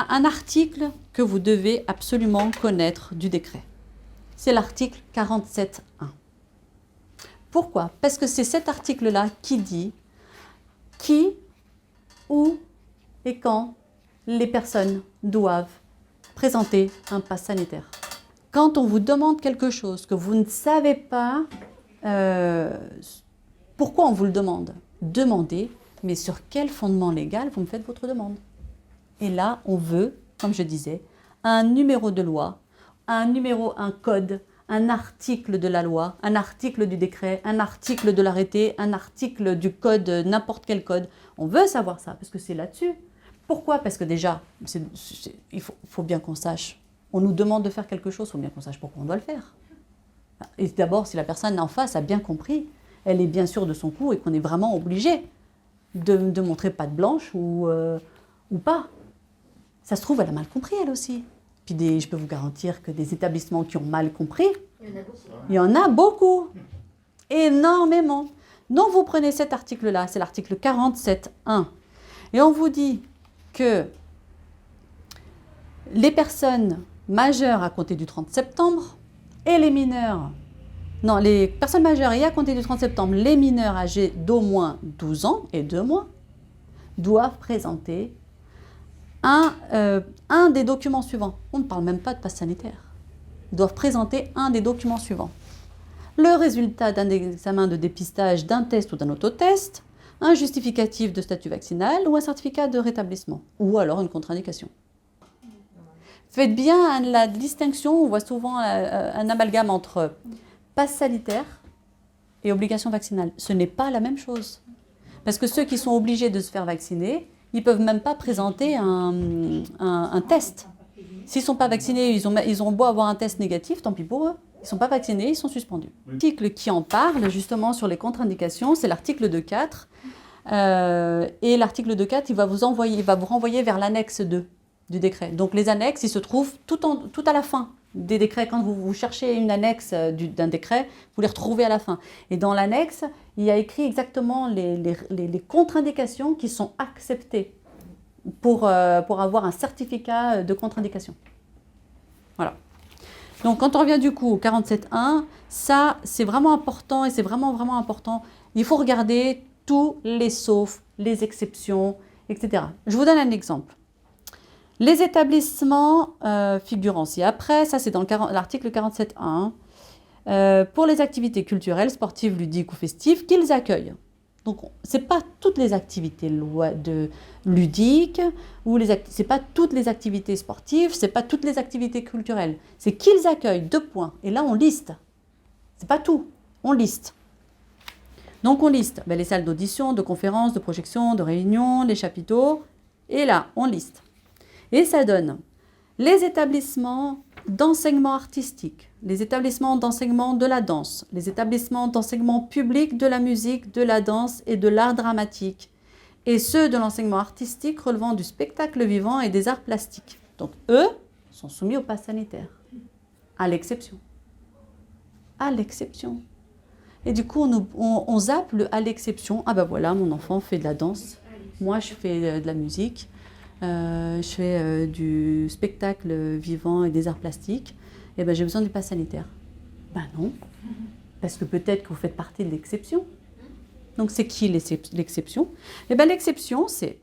Un article que vous devez absolument connaître du décret. C'est l'article 47.1. Pourquoi? Parce que c'est cet article-là qui dit qui, où et quand les personnes doivent présenter un pass sanitaire. Quand on vous demande quelque chose que vous ne savez pas, pourquoi on vous le demande? Demandez, mais sur quel fondement légal vous me faites votre demande? Et là, on veut, comme je disais, un numéro de loi, un code, un article de la loi, un article du décret, un article de l'arrêté, un article du code, n'importe quel code. On veut savoir ça, parce que c'est là-dessus. Pourquoi? Parce que déjà, il faut bien qu'on sache. On nous demande de faire quelque chose, il faut bien qu'on sache pourquoi on doit le faire. Et d'abord, si la personne en face a bien compris, elle est bien sûre de son coup et qu'on est vraiment obligé de montrer patte blanche ou pas. Ça se trouve, elle a mal compris, elle aussi. Puis je peux vous garantir que des établissements qui ont mal compris, il y en a beaucoup. Énormément. Donc, vous prenez cet article-là, c'est l'article 47.1. Et on vous dit que les personnes majeures à compter du 30 septembre et les mineurs, non, les personnes majeures et à compter du 30 septembre, les mineurs âgés d'au moins 12 ans et 2 mois doivent présenter un des documents suivants. On ne parle même pas de passe sanitaire. Ils doivent présenter un des documents suivants. Le résultat d'un examen de dépistage, d'un test ou d'un autotest, un justificatif de statut vaccinal ou un certificat de rétablissement, ou alors une contre-indication. Faites bien la distinction, on voit souvent un amalgame entre passe sanitaire et obligation vaccinale. Ce n'est pas la même chose. Parce que ceux qui sont obligés de se faire vacciner, ils ne peuvent même pas présenter un test. S'ils ne sont pas vaccinés, ils ont beau avoir un test négatif, tant pis pour eux. Ils ne sont pas vaccinés, ils sont suspendus. L'article qui en parle justement sur les contre-indications, c'est l'article 2.4. Et l'article 2.4, il va vous renvoyer vers l'annexe 2 du décret. Donc les annexes, ils se trouvent tout à la fin des décrets. Quand vous cherchez une annexe d'un décret, vous les retrouvez à la fin. Et dans l'annexe, il y a écrit exactement les contre-indications qui sont acceptées pour avoir un certificat de contre-indication. Voilà. Donc quand on revient du coup au 47.1, ça c'est vraiment important et c'est vraiment important. Il faut regarder tous les saufs, les exceptions, etc. Je vous donne un exemple. Les établissements figurant ci-après, ça c'est dans l'article 47.1, pour les activités culturelles, sportives, ludiques ou festives qu'ils accueillent. Donc ce n'est pas toutes les activités ludiques, ce n'est pas toutes les activités sportives, ce n'est pas toutes les activités culturelles. C'est qu'ils accueillent, 2 points. Et là on liste. Ce n'est pas tout, on liste. Donc on liste les salles d'audition, de conférences, de projections, de réunions, les chapiteaux. Et là on liste. Et ça donne les établissements d'enseignement artistique, les établissements d'enseignement de la danse, les établissements d'enseignement public de la musique, de la danse et de l'art dramatique, et ceux de l'enseignement artistique relevant du spectacle vivant et des arts plastiques. Donc eux sont soumis au pass sanitaire, à l'exception. À l'exception. Et du coup, on zappe à l'exception. Ah ben voilà, mon enfant fait de la danse, moi je fais de la musique. Je fais du spectacle vivant et des arts plastiques, et ben j'ai besoin du pass sanitaire. Ben non, parce que peut-être que vous faites partie de l'exception. Donc c'est qui l'exception? Et ben l'exception, c'est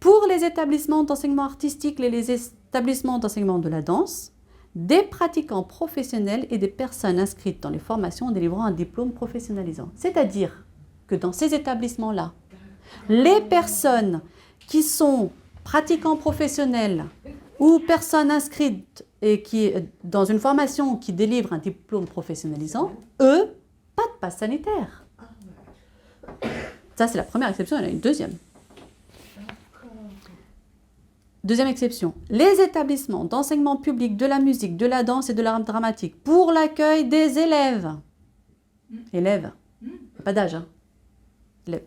pour les établissements d'enseignement artistique et les établissements d'enseignement de la danse, des pratiquants professionnels et des personnes inscrites dans les formations délivrant un diplôme professionnalisant. C'est-à-dire que dans ces établissements-là, les personnes qui sont pratiquants professionnels ou personnes inscrites et qui dans une formation qui délivre un diplôme professionnalisant, eux, pas de passe sanitaire. Ça, c'est la première exception, il y en a une deuxième. Deuxième exception, les établissements d'enseignement public de la musique, de la danse et de l'art dramatique pour l'accueil des élèves. Élèves, pas d'âge, hein. Élèves.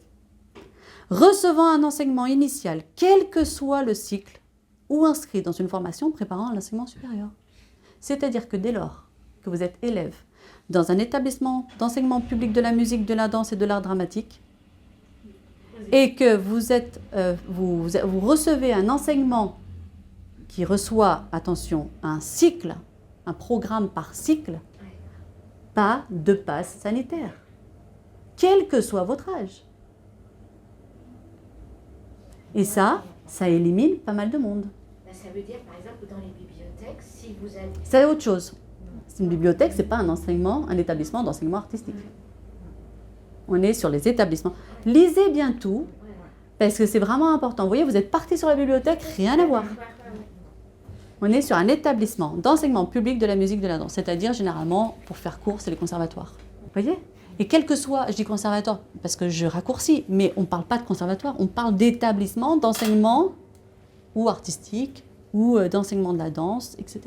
Recevant un enseignement initial, quel que soit le cycle, ou inscrit dans une formation préparant à l'enseignement supérieur. C'est-à-dire que dès lors que vous êtes élève dans un établissement d'enseignement public de la musique, de la danse et de l'art dramatique, et que vous recevez un enseignement qui reçoit, attention, un cycle, un programme par cycle, pas de passe sanitaire, quel que soit votre âge. Et ça élimine pas mal de monde. Ça veut dire, par exemple, dans les bibliothèques, si vous allez... C'est autre chose. Une bibliothèque, c'est pas un enseignement, un établissement d'enseignement artistique. On est sur les établissements. Lisez bien tout, parce que c'est vraiment important. Vous voyez, vous êtes parti sur la bibliothèque, rien à voir. On est sur un établissement d'enseignement public de la musique de la danse, c'est-à-dire généralement, pour faire court, c'est les conservatoires. Vous voyez ? Et quel que soit, je dis conservatoire parce que je raccourcis, mais on ne parle pas de conservatoire, on parle d'établissement d'enseignement ou artistique ou d'enseignement de la danse, etc.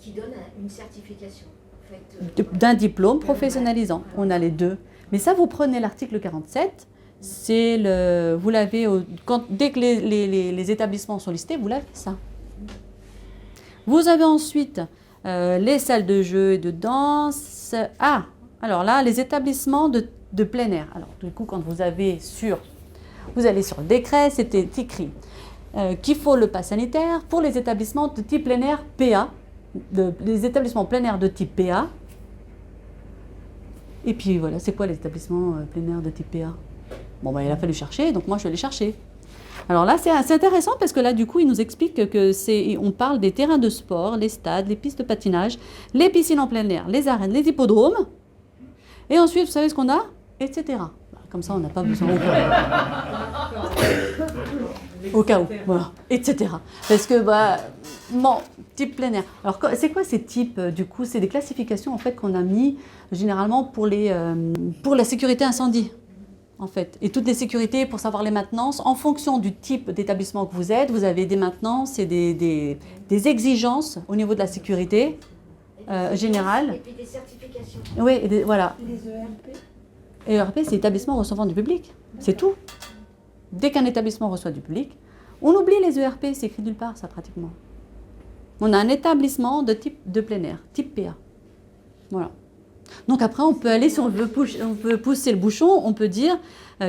Qui donne une certification, en fait. D'un diplôme professionnalisant. On a les deux. Mais ça, vous prenez l'article 47, vous l'avez, dès que les établissements sont listés, vous l'avez ça. Vous avez ensuite les salles de jeu et de danse. Alors là, les établissements de plein air. Alors du coup, quand vous allez sur le décret, c'était écrit qu'il faut le pass sanitaire pour les établissements de type plein air PA, les établissements plein air de type PA. Et puis voilà, c'est quoi les établissements plein air de type PA ? Bon, il a fallu chercher, donc moi je vais les chercher. Alors là, c'est intéressant parce que là, du coup, il nous explique on parle des terrains de sport, les stades, les pistes de patinage, les piscines en plein air, les arènes, les hippodromes. Et ensuite, vous savez ce qu'on a ? Etc. Comme ça, on n'a pas besoin au cas où. Voilà. Etc. Parce que, type plein air. Alors, c'est quoi ces types, du coup ? C'est des classifications, en fait, qu'on a mis généralement pour la sécurité incendie. En fait, et toutes les sécurités pour savoir les maintenances, en fonction du type d'établissement que vous êtes, vous avez des maintenances et des exigences au niveau de la sécurité générale. Et puis des certifications. Oui, voilà. Les ERP. Et ERP, c'est établissement recevant du public. C'est tout. Dès qu'un établissement reçoit du public, on oublie les ERP, c'est écrit nulle part, ça, pratiquement. On a un établissement de type de plein air, type PA. Voilà. Donc après, on peut aller, si on veut pousser le bouchon, on peut dire,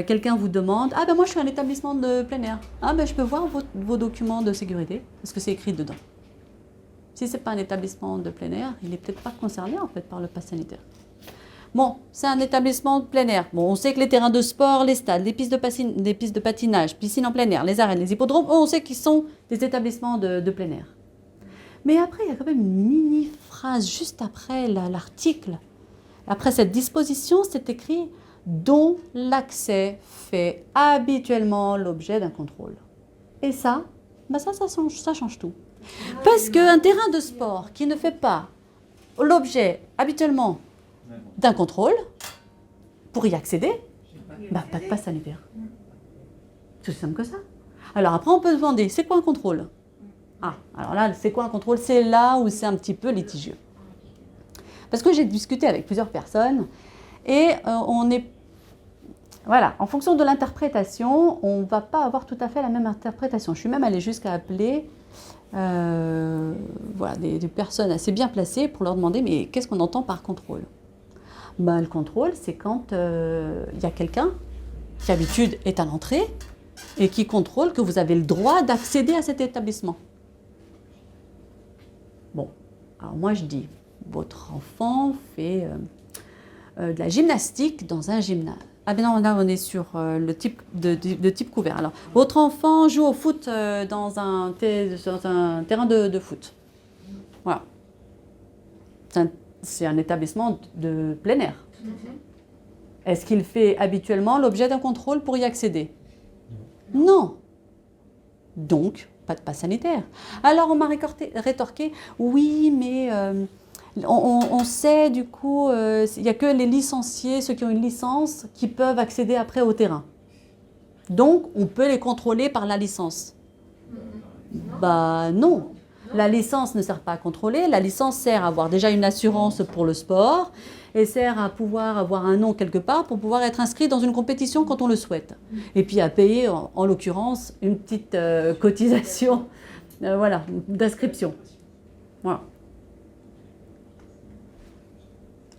quelqu'un vous demande, moi je suis un établissement de plein air. Je peux voir vos documents de sécurité, parce que c'est écrit dedans. Si ce n'est pas un établissement de plein air, il n'est peut-être pas concerné en fait par le pass sanitaire. Bon, c'est un établissement de plein air. Bon, on sait que les terrains de sport, les stades, les pistes de patinage, piscines en plein air, les arènes, les hippodromes, on sait qu'ils sont des établissements de plein air. Mais après, il y a quand même une mini-phrase juste après l'article. Après cette disposition, c'est écrit « dont l'accès fait habituellement l'objet d'un contrôle ». Et ça, ça change tout. Parce qu'un terrain de sport qui ne fait pas l'objet habituellement d'un contrôle, pour y accéder, pas de passe sanitaire. C'est aussi simple que ça. Alors après, on peut se demander, c'est quoi un contrôle ? Alors là, c'est quoi un contrôle ? C'est là où c'est un petit peu litigieux. Parce que j'ai discuté avec plusieurs personnes et en fonction de l'interprétation, on ne va pas avoir tout à fait la même interprétation. Je suis même allée jusqu'à appeler des personnes assez bien placées pour leur demander mais qu'est-ce qu'on entend par contrôle ? Le contrôle, c'est quand il y a quelqu'un qui d'habitude est à l'entrée et qui contrôle que vous avez le droit d'accéder à cet établissement. Bon, alors moi je dis, votre enfant fait de la gymnastique dans un gymnase. Non, là on est sur le type de type couvert. Alors, votre enfant joue au foot dans un terrain de foot. Voilà. C'est un établissement de plein air. Est-ce qu'il fait habituellement l'objet d'un contrôle pour y accéder ? Non. Donc, pas de passe sanitaire. Alors, on m'a rétorqué, oui, mais on sait du coup, il n'y a que les licenciés, ceux qui ont une licence, qui peuvent accéder après au terrain. Donc, on peut les contrôler par la licence. Non. La licence ne sert pas à contrôler, la licence sert à avoir déjà une assurance pour le sport et sert à pouvoir avoir un nom quelque part pour pouvoir être inscrit dans une compétition quand on le souhaite. Et puis à payer, en l'occurrence, une petite cotisation d'inscription. Voilà.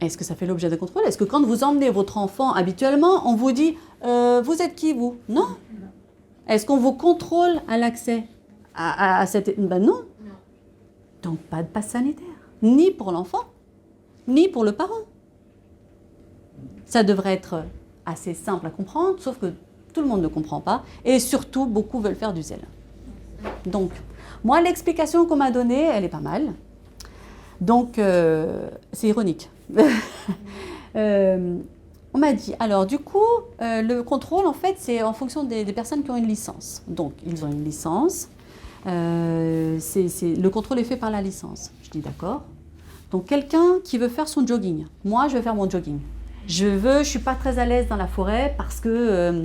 Est-ce que ça fait l'objet de contrôle ? Est-ce que quand vous emmenez votre enfant habituellement, on vous dit « vous êtes qui vous ?» Non. Est-ce qu'on vous contrôle à l'accès à cette... Non. Donc pas de passe sanitaire, ni pour l'enfant, ni pour le parent. Ça devrait être assez simple à comprendre, sauf que tout le monde ne comprend pas, et surtout, beaucoup veulent faire du zèle. Donc, moi, l'explication qu'on m'a donnée, elle est pas mal. Donc, c'est ironique. On m'a dit, alors du coup, le contrôle, en fait, c'est en fonction des personnes qui ont une licence. Donc, ils ont une licence. Le contrôle est fait par la licence. Je dis d'accord. Donc, quelqu'un qui veut faire son jogging. Moi, je vais faire mon jogging. Je suis pas très à l'aise dans la forêt parce que,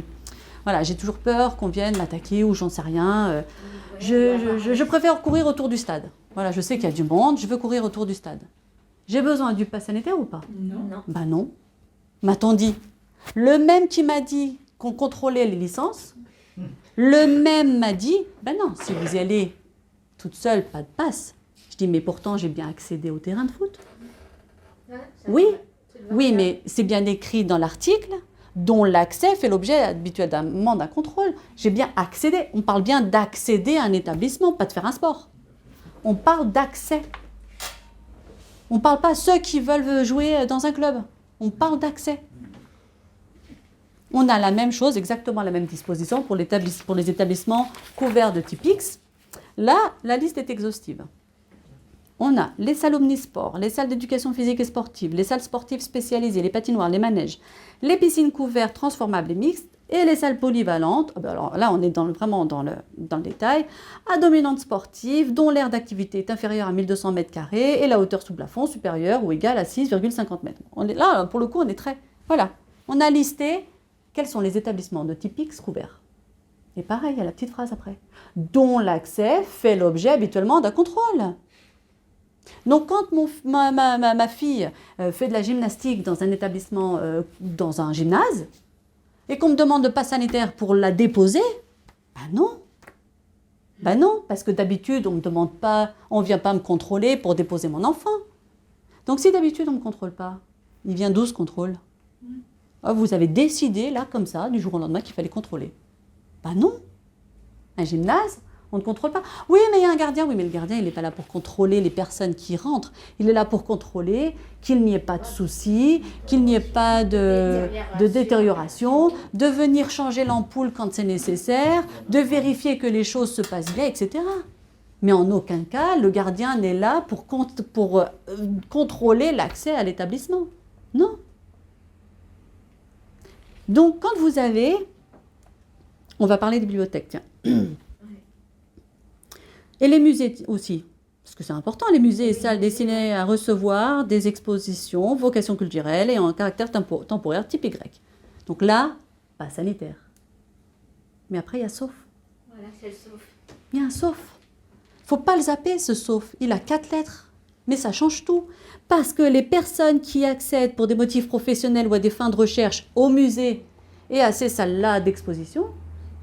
voilà, j'ai toujours peur qu'on vienne m'attaquer ou j'en sais rien. Je préfère courir autour du stade. Voilà, je sais qu'il y a du monde, je veux courir autour du stade. J'ai besoin du pass sanitaire ou pas? Non. Ben non. M'a-t-on dit? Le même qui m'a dit qu'on contrôlait les licences, le même m'a dit, ben non, si vous y allez toute seule, pas de passe. Je dis, mais pourtant, j'ai bien accédé au terrain de foot. Oui, oui, mais c'est bien écrit dans l'article dont l'accès fait l'objet habituellement d'un contrôle. J'ai bien accédé. On parle bien d'accéder à un établissement, pas de faire un sport. On parle d'accès. On ne parle pas ceux qui veulent jouer dans un club. On parle d'accès. On a la même chose, exactement la même disposition pour les établissements couverts de type X. Là, la liste est exhaustive. On a les salles omnisports, les salles d'éducation physique et sportive, les salles sportives spécialisées, les patinoires, les manèges, les piscines couvertes transformables et mixtes et les salles polyvalentes. Alors là, on est vraiment dans le détail. À dominante sportive, dont l'aire d'activité est inférieure à 1200 m² et la hauteur sous plafond supérieure ou égale à 6,50 m. Là, pour le coup, on est très... Voilà. On a listé quels sont les établissements de type X couverts. Et pareil, il y a la petite phrase après. Dont l'accès fait l'objet habituellement d'un contrôle. Donc, quand ma fille fait de la gymnastique dans un établissement, dans un gymnase, et qu'on me demande de passe sanitaire pour la déposer, ben non. Ben non, parce que d'habitude, on ne vient pas me contrôler pour déposer mon enfant. Donc, si d'habitude, on ne me contrôle pas, il vient d'où ce contrôle? Vous avez décidé, là, comme ça, du jour au lendemain, qu'il fallait contrôler. Ben non. Un gymnase, on ne contrôle pas. Oui, mais il y a un gardien. Oui, mais le gardien, il n'est pas là pour contrôler les personnes qui rentrent. Il est là pour contrôler qu'il n'y ait pas de soucis, qu'il n'y ait pas de détérioration, de venir changer l'ampoule quand c'est nécessaire, de vérifier que les choses se passent bien, etc. Mais en aucun cas, le gardien n'est là pour contrôler l'accès à l'établissement. Non. Donc, quand vous avez... On va parler des bibliothèques, tiens. Et les musées aussi, parce que c'est important, les musées et salles destinées à recevoir des expositions, vocation culturelle et en caractère temporaire type Y. Donc là, pas sanitaire. Mais après, il y a sauf. Voilà, c'est le sauf. Il y a un sauf. Il ne faut pas le zapper, ce sauf. Il a 4 lettres. Mais ça change tout. Parce que les personnes qui accèdent pour des motifs professionnels ou à des fins de recherche au musée et à ces salles-là d'exposition,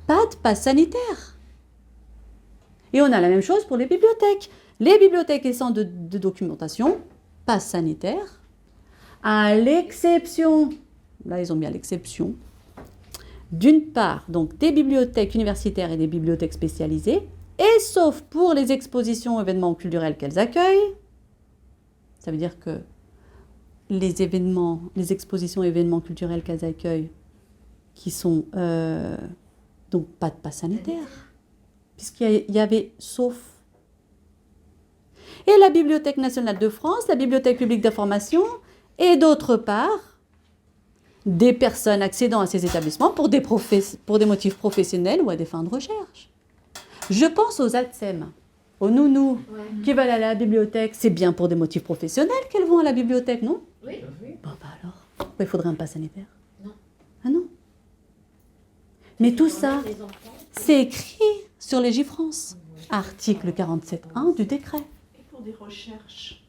pas de passe sanitaire. Et on a la même chose pour les bibliothèques. Les bibliothèques et centres de documentation, passe sanitaire, à l'exception, là ils ont mis à l'exception, d'une part, donc des bibliothèques universitaires et des bibliothèques spécialisées, et sauf pour les expositions et événements culturels qu'elles accueillent. Ça veut dire que les expositions et événements culturels qu'elles accueillent, qui sont donc pas de passe sanitaire, puisqu'il y avait sauf. Et la Bibliothèque nationale de France, la Bibliothèque publique d'information, et d'autre part, des personnes accédant à ces établissements pour des motifs professionnels ou à des fins de recherche. Je pense aux ATSEM, aux nounous qui veulent aller à la bibliothèque. C'est bien pour des motifs professionnels qu'elles vont à la bibliothèque, non? Oui. Bon, bah alors, pourquoi il faudrait un pass sanitaire? Non. Ah non. Mais tout ça, c'est écrit sur Légifrance. Article 47.1 du décret. Et pour des recherches?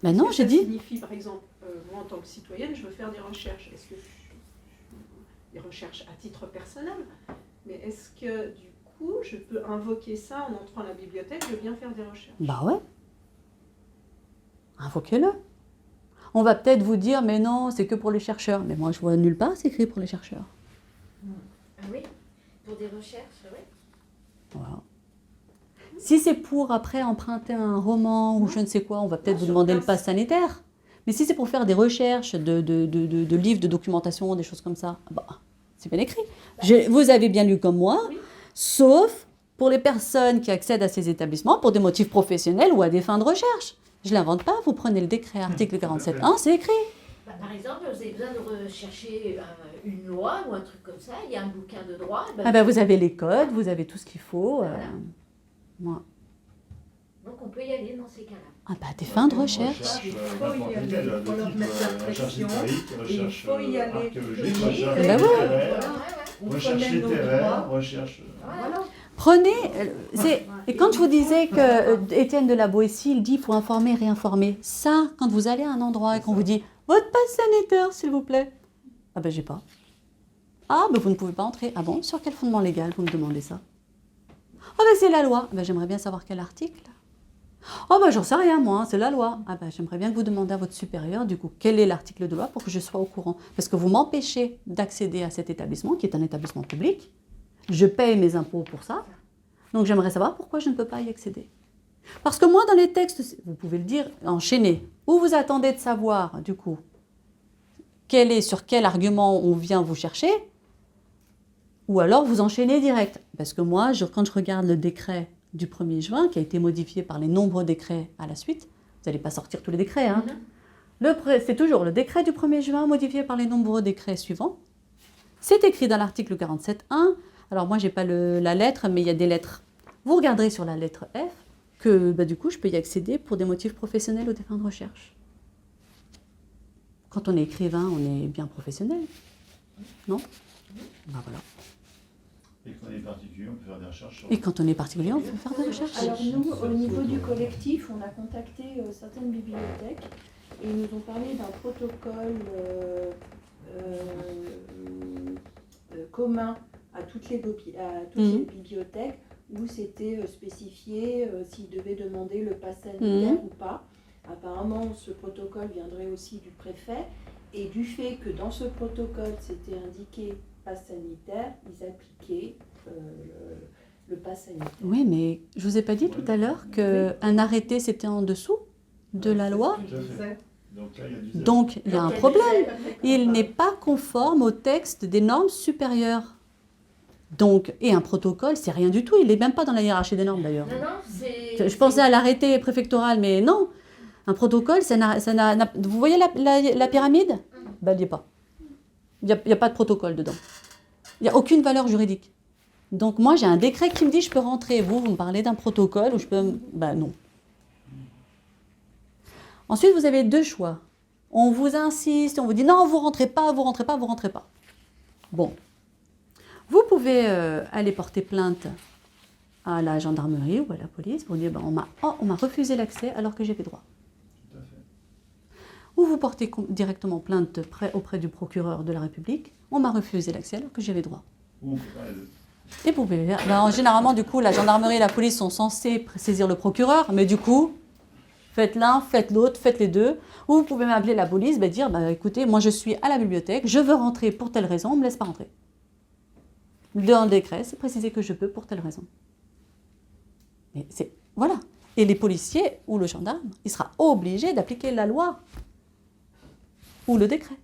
Ben non, j'ai dit. Ça signifie, par exemple, moi en tant que citoyenne, je veux faire des recherches. Est-ce que des recherches à titre personnel? Mais est-ce que du coup, je peux invoquer ça en entrant à la bibliothèque? Je viens faire des recherches. Bah ouais. Invoquez-le. On va peut-être vous dire, mais non, c'est que pour les chercheurs. Mais moi, je vois nulle part, c'est écrit pour les chercheurs. Ah oui, pour des recherches, oui. Voilà. Si c'est pour après emprunter un roman ou je ne sais quoi, on va peut-être vous demander le pass sanitaire. Mais si c'est pour faire des recherches de livres, de documentation, des choses comme ça, bah, c'est bien écrit. Vous avez bien lu comme moi, sauf pour les personnes qui accèdent à ces établissements pour des motifs professionnels ou à des fins de recherche. Je ne l'invente pas, vous prenez le décret, article 47.1, c'est écrit. Par exemple, vous avez besoin de rechercher une loi ou un truc comme ça, il y a un bouquin de droit. Vous avez les codes, vous avez tout ce qu'il faut. Voilà. Moi. Donc on peut y aller dans ces cas-là. Des fins de recherche. Il faut y aller, il faut leur mettre la pression, il faut y aller. Recherche littéraire, recherche... Voilà. Prenez, et quand je vous disais que Étienne de la Boétie, il dit il faut informer, réinformer. Ça, quand vous allez à un endroit et qu'on vous dit votre passe sanitaire, s'il vous plaît. J'ai pas. Vous ne pouvez pas entrer. Ah bon, sur quel fondement légal vous me demandez ça? C'est la loi. J'aimerais bien savoir quel article. J'en sais rien moi, c'est la loi. J'aimerais bien que vous demandiez à votre supérieur, du coup, quel est l'article de loi pour que je sois au courant. Parce que vous m'empêchez d'accéder à cet établissement, qui est un établissement public. Je paye mes impôts pour ça. Donc j'aimerais savoir pourquoi je ne peux pas y accéder. Parce que moi, dans les textes, vous pouvez le dire, enchaîné. Ou vous attendez de savoir, du coup, sur quel argument on vient vous chercher, ou alors vous enchaînez direct. Parce que moi, quand je regarde le décret du 1er juin, qui a été modifié par les nombreux décrets à la suite, vous n'allez pas sortir tous les décrets, hein. C'est toujours le décret du 1er juin modifié par les nombreux décrets suivants. C'est écrit dans l'article 47.1. Alors moi, je n'ai pas la lettre, mais il y a des lettres. Vous regarderez sur la lettre F que du coup, je peux y accéder pour des motifs professionnels ou des fins de recherche. Quand on est écrivain, on est bien professionnel. Non? Voilà. Et quand on est particulier, on peut faire des recherches. Et quand on est particulier, on peut faire des recherches. Alors nous, au niveau du collectif, on a contacté certaines bibliothèques et ils nous ont parlé d'un protocole commun à toutes les bibliothèques où c'était spécifié s'ils devaient demander le pass sanitaire ou pas. Apparemment, ce protocole viendrait aussi du préfet et du fait que dans ce protocole, c'était indiqué pass sanitaire, ils appliquaient le pass sanitaire. Oui, mais je ne vous ai pas dit tout à l'heure qu'un arrêté, c'était en dessous de la loi. Donc, il y a un problème. Il n'est pas conforme au texte des normes supérieures. Donc, et un protocole, c'est rien du tout. Il n'est même pas dans la hiérarchie des normes, d'ailleurs. Je pensais à l'arrêté préfectoral, mais non. Un protocole, vous voyez la pyramide? Il n'y est pas. Il n'y a pas de protocole dedans. Il n'y a aucune valeur juridique. Donc, moi, j'ai un décret qui me dit je peux rentrer. Vous me parlez d'un protocole où je peux... non. Ensuite, vous avez deux choix. On vous insiste, on vous dit non, vous rentrez pas, vous rentrez pas, vous rentrez pas. Bon. Vous pouvez aller porter plainte à la gendarmerie ou à la police pour dire on m'a refusé l'accès alors que j'avais droit. Tout à fait. Ou vous portez directement plainte auprès du procureur de la République, on m'a refusé l'accès alors que j'avais droit. Ou on peut faire les deux. Et vous pouvez faire. Généralement, du coup, la gendarmerie et la police sont censés saisir le procureur, mais du coup, faites l'un, faites l'autre, faites les deux. Ou vous pouvez m'appeler la police, dire écoutez, moi je suis à la bibliothèque, je veux rentrer pour telle raison, on ne me laisse pas rentrer. Dans le décret, c'est précisé que je peux pour telle raison. Mais voilà. Et les policiers ou le gendarme, il sera obligé d'appliquer la loi ou le décret.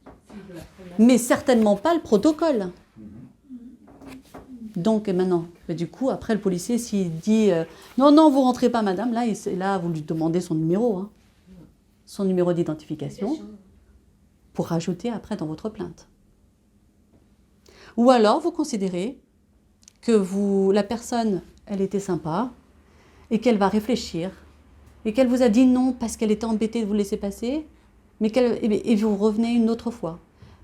Mais certainement pas le protocole. Donc maintenant, du coup, après le policier, s'il dit non, vous rentrez pas, madame, là, vous lui demandez son numéro, hein, son numéro d'identification, pour rajouter après dans votre plainte. Ou alors, vous considérez que la personne, elle était sympa, et qu'elle va réfléchir, et qu'elle vous a dit non parce qu'elle était embêtée de vous laisser passer, et vous revenez une autre fois.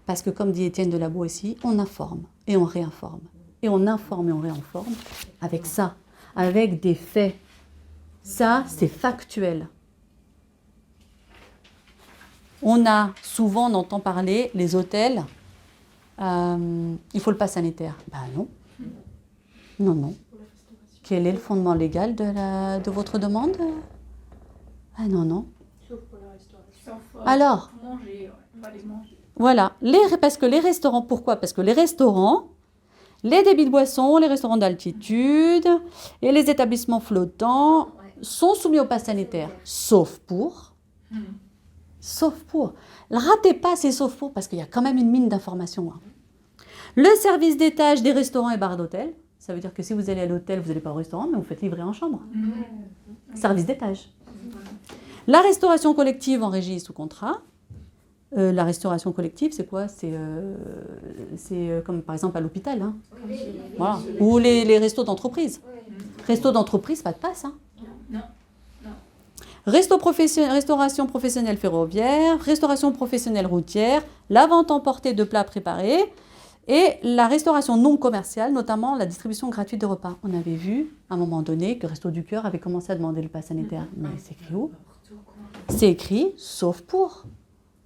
Parce que comme dit Étienne de la Boétie, on informe et on réinforme. Et on informe et on réinforme avec ça, avec des faits. Ça, c'est factuel. On entend parler, les hôtels, il faut le pass sanitaire. Non. Non. Quel est le fondement légal de votre demande? Non. Sauf pour la restauration. Alors, Manger, pas les manger. Voilà, parce que les restaurants, pourquoi? Parce que les restaurants, Les débits de boissons, les restaurants d'altitude et les établissements flottants Ouais. sont soumis au pass sanitaire, sauf pour. Ratez pas ces sauf pour parce qu'il y a quand même une mine d'informations. Hein. Le service d'étage des restaurants et bars d'hôtel, ça veut dire que si vous allez à l'hôtel, vous n'allez pas au restaurant, mais vous faites livrer en chambre. Service d'étage. La restauration collective en régie sous contrat. La restauration collective, c'est quoi? C'est comme par exemple à l'hôpital. Hein. Voilà. Ou les restos d'entreprise. Resto d'entreprise, pas de passe. Hein. Restauration professionnelle ferroviaire, restauration professionnelle routière, la vente emportée de plats préparés et la restauration non commerciale, notamment la distribution gratuite de repas. On avait vu à un moment donné que Resto du Cœur avait commencé à demander le pass sanitaire. Mais c'est écrit où? C'est écrit sauf pour.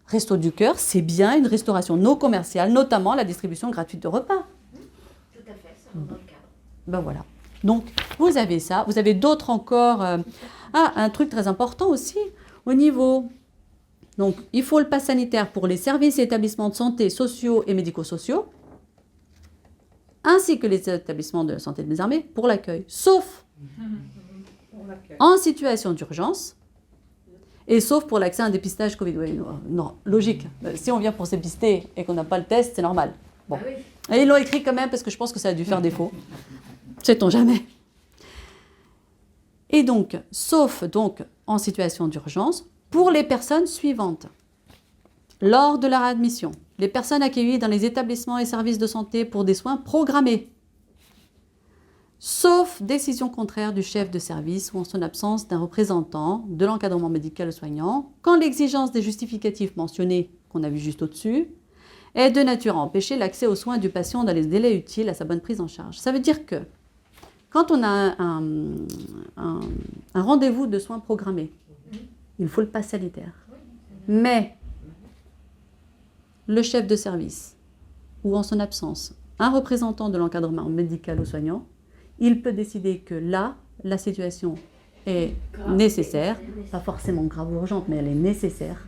Resto du Cœur, c'est bien une restauration non commerciale, notamment la distribution gratuite de repas. Tout à fait, ça rentre dans le cadre. Ben voilà. Donc, vous avez ça. Vous avez d'autres encore. Un truc très important aussi, au niveau. Donc, il faut le pass sanitaire pour les services et établissements de santé sociaux et médico-sociaux, ainsi que les établissements de santé des armées pour l'accueil, sauf en situation d'urgence et sauf pour l'accès à un dépistage Covid. Oui, non, logique. Si on vient pour se dépister et qu'on n'a pas le test, c'est normal. Bon. Ah oui. Et ils l'ont écrit quand même parce que je pense que ça a dû faire défaut. Sait-on jamais. Et donc, sauf donc en situation d'urgence, pour les personnes suivantes. Lors de leur admission, les personnes accueillies dans les établissements et services de santé pour des soins programmés, sauf décision contraire du chef de service ou en son absence d'un représentant de l'encadrement médical ou soignant, quand l'exigence des justificatifs mentionnés, qu'on a vu juste au-dessus, est de nature à empêcher l'accès aux soins du patient dans les délais utiles à sa bonne prise en charge. Ça veut dire que quand on a un rendez-vous de soins programmé, il faut le pass sanitaire. Mais le chef de service, ou en son absence, un représentant de l'encadrement médical ou soignant, il peut décider que là, la situation est nécessaire, pas forcément grave ou urgente, mais elle est nécessaire.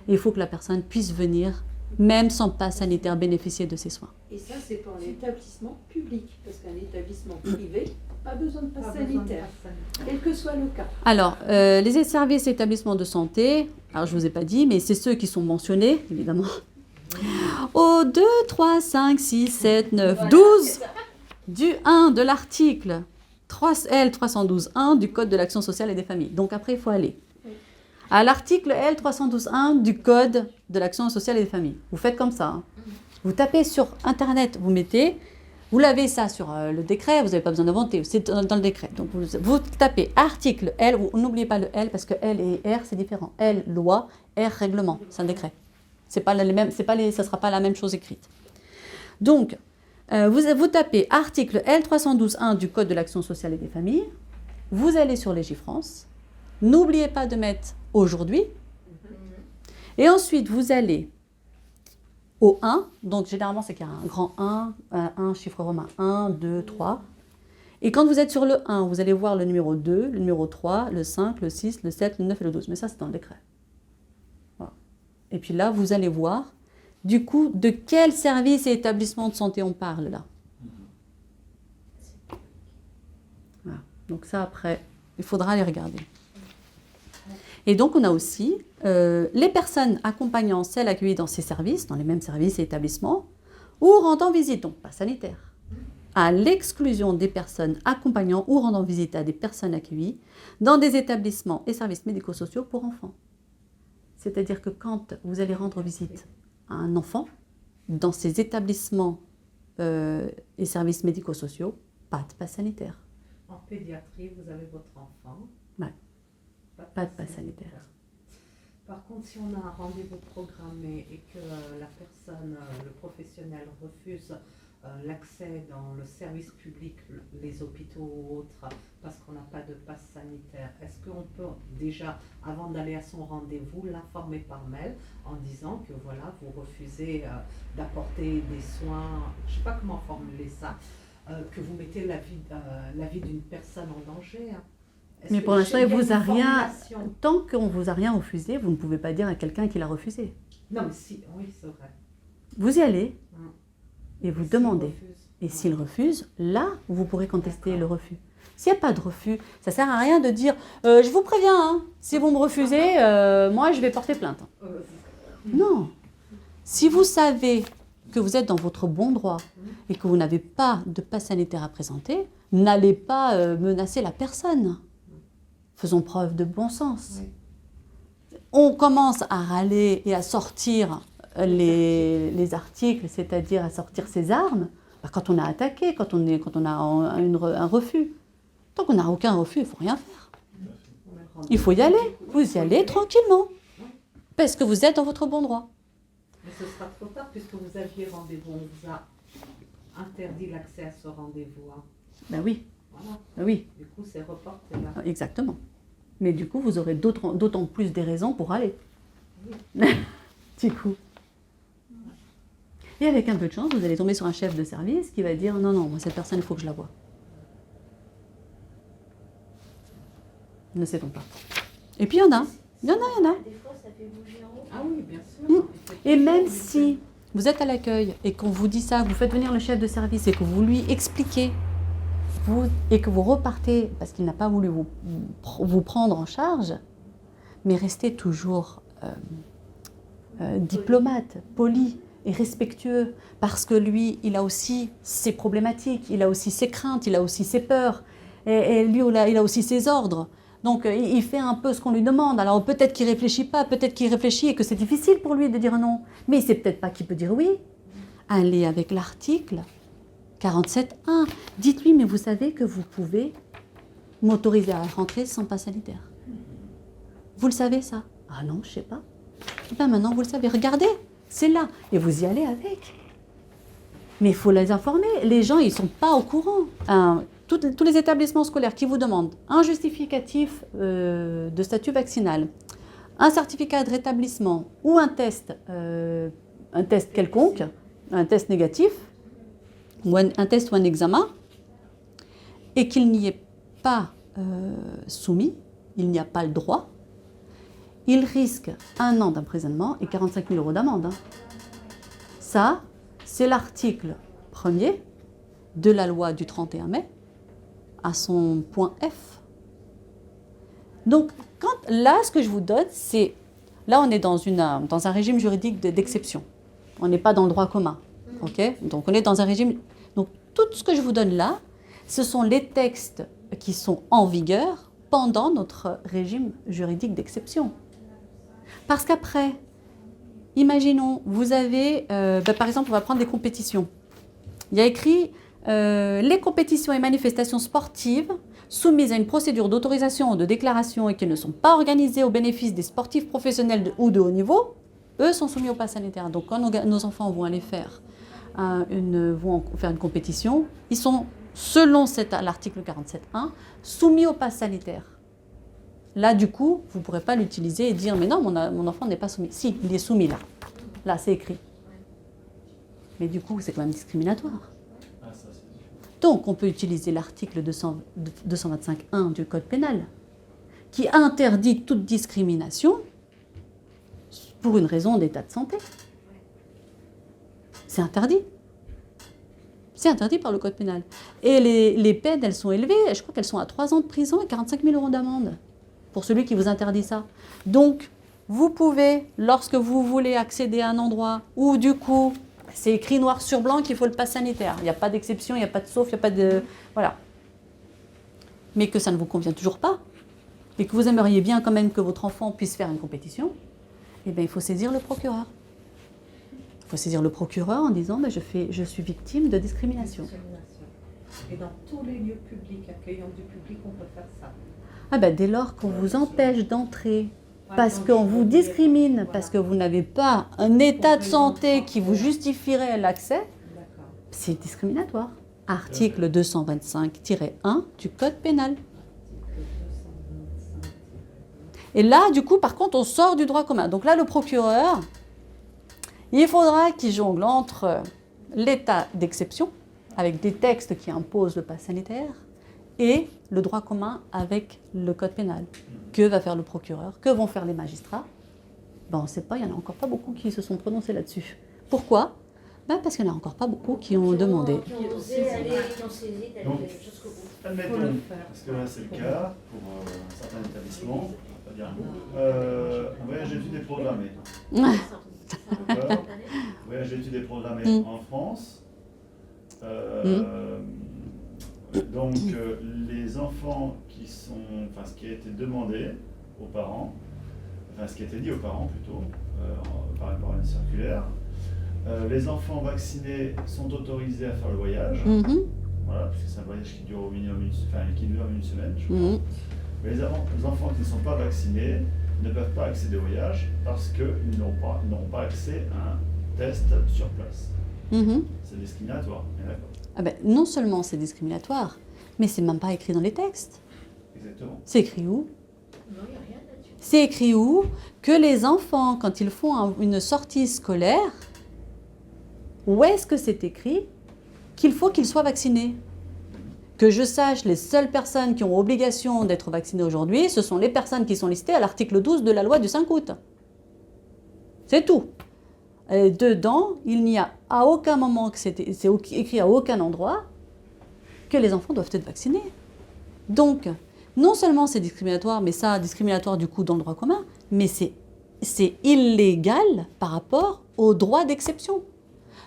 Et il faut que la personne puisse venir, même sans pass sanitaire, bénéficier de ces soins. Et ça, c'est pour un établissement public, parce qu'un établissement privé, pas besoin de pass sanitaire, quel que soit le cas. Alors, les services et établissements de santé, alors je ne vous ai pas dit, mais c'est ceux qui sont mentionnés, évidemment, au 2, 3, 5, 6, 7, 9, 12 du 1 de l'article L312.1 du Code de l'action sociale et des familles. Donc après, il faut aller à l'article L312.1 du Code de l'action sociale et des familles. Vous faites comme ça. Hein. Vous tapez sur Internet, vous l'avez ça sur le décret, vous n'avez pas besoin d'inventer, c'est dans le décret. Donc vous tapez article L, n'oubliez pas le L parce que L et R c'est différent. L, loi, R, règlement, c'est un décret. Ça ne sera pas la même chose écrite. Donc, vous tapez article L312.1 du Code de l'action sociale et des familles, vous allez sur Légifrance, n'oubliez pas de mettre aujourd'hui, et ensuite vous allez au 1, donc généralement c'est qu'il y a un grand 1 chiffre romain 1, 2, 3, et quand vous êtes sur le 1, vous allez voir le numéro 2, le numéro 3, le 5, le 6, le 7, le 9 et le 12, mais ça c'est dans le décret. Voilà. Et puis là, vous allez voir du coup, de quel service et établissement de santé on parle là? Voilà. Donc ça, après, il faudra les regarder. Et donc, on a aussi les personnes accompagnant celles accueillies dans ces services, dans les mêmes services et établissements, ou rendant visite, donc pas sanitaire, à l'exclusion des personnes accompagnant ou rendant visite à des personnes accueillies dans des établissements et services médico-sociaux pour enfants. C'est-à-dire que quand vous allez rendre visite à un enfant, dans ces établissements et services médico-sociaux, pas de pass sanitaire. En pédiatrie, vous avez votre enfant. Ouais. Pas de pass sanitaire. Par contre, si on a un rendez-vous programmé et que la personne, le professionnel refuse l'accès dans le service public, les hôpitaux ou autres, parce qu'on n'a pas de passe sanitaire, est-ce qu'on peut déjà, avant d'aller à son rendez-vous, l'informer par mail en disant que voilà, vous refusez d'apporter des soins, je ne sais pas comment formuler ça, que vous mettez la vie d'une personne en danger. Hein. Mais pour l'instant, il vous a rien. Tant qu'on ne vous a rien refusé, vous ne pouvez pas dire à quelqu'un qui l'a refusé. Non, mais si, oui, c'est vrai. Vous y allez et vous demandez. Et s'il refuse, là, vous pourrez contester le refus. S'il n'y a pas de refus, ça ne sert à rien de dire je vous préviens, hein, si vous me refusez, moi je vais porter plainte. Non. Si vous savez que vous êtes dans votre bon droit et que vous n'avez pas de passe sanitaire à présenter, n'allez pas menacer la personne. Faisons preuve de bon sens. On commence à râler et à sortir les articles, c'est-à-dire à sortir ses armes, quand on a attaqué, quand on a un refus. Tant qu'on n'a aucun refus, il ne faut rien faire. Il faut y aller. Vous y allez tranquillement. Parce que vous êtes dans votre bon droit. Mais ce sera trop tard puisque vous aviez rendez-vous. On vous a interdit l'accès à ce rendez-vous. Hein. Ben oui. Voilà. Ben oui. Du coup, c'est reporté là. Exactement. Mais du coup, vous aurez d'autant plus des raisons pour aller. Du coup. Et avec un peu de chance, vous allez tomber sur un chef de service qui va dire non, moi cette personne, il faut que je la voie. Ne sait-on pas. Et puis il y en a. Des fois, ça fait bouger en haut. Ah oui, bien sûr. Et même si vous êtes à l'accueil et qu'on vous dit ça, que vous faites venir le chef de service et que vous lui expliquez, et que vous repartez parce qu'il n'a pas voulu vous prendre en charge, mais restez toujours diplomate, poli et respectueux, parce que lui, il a aussi ses problématiques, il a aussi ses craintes, il a aussi ses peurs, et lui, il a aussi ses ordres. Donc, il fait un peu ce qu'on lui demande. Alors, peut-être qu'il ne réfléchit pas, peut-être qu'il réfléchit et que c'est difficile pour lui de dire non. Mais il ne sait peut-être pas qu'il peut dire oui. Allez avec l'article 47.1. Dites-lui, mais vous savez que vous pouvez m'autoriser à rentrer sans passe sanitaire. Vous le savez, ça? Ah non, je ne sais pas. Ben maintenant, vous le savez. Regardez, c'est là. Et vous y allez avec. Mais il faut les informer. Les gens, ils ne sont pas au courant. Tous les établissements scolaires qui vous demandent un justificatif de statut vaccinal, un certificat de rétablissement ou un test quelconque, un test négatif, ou un test ou un examen, et qu'il n'y est pas soumis, il n'y a pas le droit, il risque 1 an d'emprisonnement et 45 000 € d'amende. Ça, c'est l'article 1er de la loi du 31 mai, à son point F. Donc, là, ce que je vous donne, c'est... Là, on est dans un régime juridique d'exception. On n'est pas dans le droit commun. Okay? Donc, on est dans un régime... Donc, tout ce que je vous donne là, ce sont les textes qui sont en vigueur pendant notre régime juridique d'exception. Parce qu'après, imaginons, vous avez... par exemple, on va prendre des compétitions. Il y a écrit... les compétitions et manifestations sportives soumises à une procédure d'autorisation ou de déclaration et qui ne sont pas organisées au bénéfice des sportifs professionnels ou de haut niveau, eux sont soumis au pass sanitaire. Donc quand nos enfants vont aller faire une compétition, ils sont, selon l'article 47.1, soumis au pass sanitaire. Là, du coup, vous ne pourrez pas l'utiliser et dire « mais non, mon enfant n'est pas soumis ». Si, il est soumis là. Là, c'est écrit. Mais du coup, c'est quand même discriminatoire. Donc, on peut utiliser l'article 225.1 du Code pénal, qui interdit toute discrimination pour une raison d'état de santé. C'est interdit. C'est interdit par le Code pénal. Et les peines, elles sont élevées. Je crois qu'elles sont à 3 ans de prison et 45 000 € d'amende pour celui qui vous interdit ça. Donc, vous pouvez, lorsque vous voulez accéder à un endroit où, du coup, c'est écrit noir sur blanc qu'il faut le pass sanitaire. Il n'y a pas d'exception, il n'y a pas de sauf, il n'y a pas de... Voilà. Mais que ça ne vous convient toujours pas, et que vous aimeriez bien quand même que votre enfant puisse faire une compétition, eh bien, il faut saisir le procureur. Il faut saisir le procureur en disant je suis victime de discrimination. Et dans tous les lieux publics, accueillants du public, on peut faire ça. Ah ben, dès lors qu'on vous empêche d'entrer, parce qu'on vous discrimine, parce que vous n'avez pas un état de santé qui vous justifierait l'accès, c'est discriminatoire. Article 225-1 du Code pénal. Et là, du coup, par contre, on sort du droit commun. Donc là, le procureur, il faudra qu'il jongle entre l'état d'exception, avec des textes qui imposent le pass sanitaire, et le droit commun avec le Code pénal. Que va faire le procureur? Que vont faire les magistrats? Ben, on ne sait pas, il n'y en a encore pas beaucoup qui se sont prononcés là-dessus. Pourquoi? Parce qu'il n'y en a encore pas beaucoup qui ont demandé. Qui ont osé aller, qui ont saisi d'aller Donc, jusqu'au bout. Admettons, Faut le faire. parce que là c'est le cas pour certains établissements, on va dire, voyage d'études et programmé. D'accord. Voyage d'études et programmé en France. Donc les enfants qui sont, enfin ce qui a été demandé aux parents, enfin ce qui a été dit aux parents plutôt, par rapport à une circulaire, les enfants vaccinés sont autorisés à faire le voyage. Voilà, parce que c'est un voyage qui dure au minimum qui dure une semaine, je crois. Mais les enfants qui ne sont pas vaccinés ne peuvent pas accéder au voyage parce qu'ils n'auront pas accès à un test sur place. C'est discriminatoire, bien d'accord. Non seulement c'est discriminatoire, mais c'est même pas écrit dans les textes. Exactement. C'est écrit où? Non, il n'y a rien là-dessus. C'est écrit où que les enfants, quand ils font une sortie scolaire, où est-ce que c'est écrit qu'il faut qu'ils soient vaccinés? Que je sache, les seules personnes qui ont obligation d'être vaccinées aujourd'hui, ce sont les personnes qui sont listées à l'article 12 de la loi du 5 août. C'est tout. Et dedans, il n'y a à aucun moment, c'est écrit à aucun endroit, que les enfants doivent être vaccinés. Donc, non seulement c'est discriminatoire, mais ça, discriminatoire du coup dans le droit commun, mais c'est illégal par rapport au droit d'exception.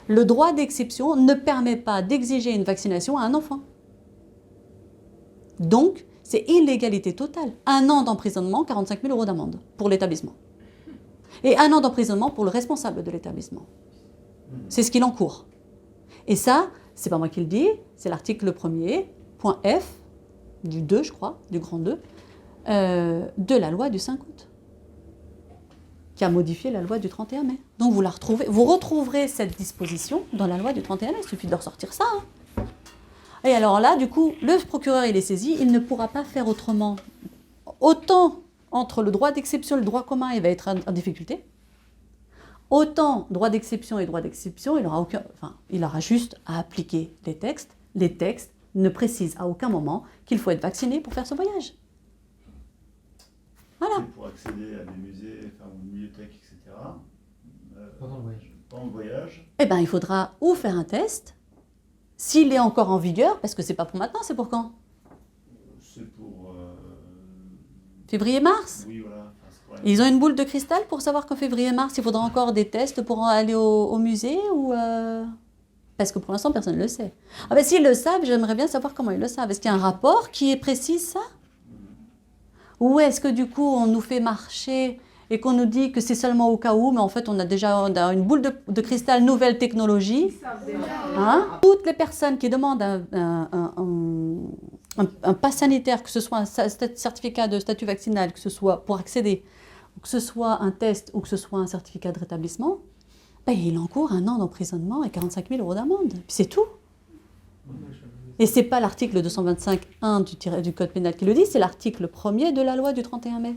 Le droit d'exception ne permet pas d'exiger une vaccination à un enfant. Donc, c'est illégalité totale. 1 an d'emprisonnement, 45 000 € d'amende pour l'établissement. Et 1 an d'emprisonnement pour le responsable de l'établissement. C'est ce qu'il encourt. Et ça, c'est pas moi qui le dis, c'est l'article 1er, point F, du 2, je crois, du grand 2, de la loi du 5 août, qui a modifié la loi du 31 mai. Donc vous retrouverez cette disposition dans la loi du 31 mai, il suffit de ressortir ça. Et alors là, du coup, le procureur, il est saisi, il ne pourra pas faire autrement. Autant entre le droit d'exception et le droit commun, il va être en difficulté. Autant droit d'exception et droit d'exception, il aura juste à appliquer les textes. Les textes ne précisent à aucun moment qu'il faut être vacciné pour faire ce voyage. Voilà. Et pour accéder à des musées, aux bibliothèques, etc. Pendant le voyage. Pendant le voyage. Il faudra ou faire un test, s'il est encore en vigueur, parce que c'est pas pour maintenant, c'est pour quand? C'est pour. Février-mars? Oui, voilà. Ils ont une boule de cristal pour savoir qu'en février-mars, il faudra encore des tests pour aller au musée ou Parce que pour l'instant, personne ne le sait. S'ils le savent, j'aimerais bien savoir comment ils le savent. Est-ce qu'il y a un rapport qui précise ça? Ou est-ce que du coup, on nous fait marcher et qu'on nous dit que c'est seulement au cas où, mais en fait, on a déjà une boule de cristal nouvelle technologie. Toutes les personnes qui demandent un pass sanitaire, que ce soit un certificat de statut vaccinal, que ce soit pour accéder, que ce soit un test ou que ce soit un certificat de rétablissement, il encourt 1 an d'emprisonnement et 45 000 € d'amende. Puis c'est tout. Et ce n'est pas l'article 225.1 du Code pénal qui le dit, c'est l'article 1er de la loi du 31 mai.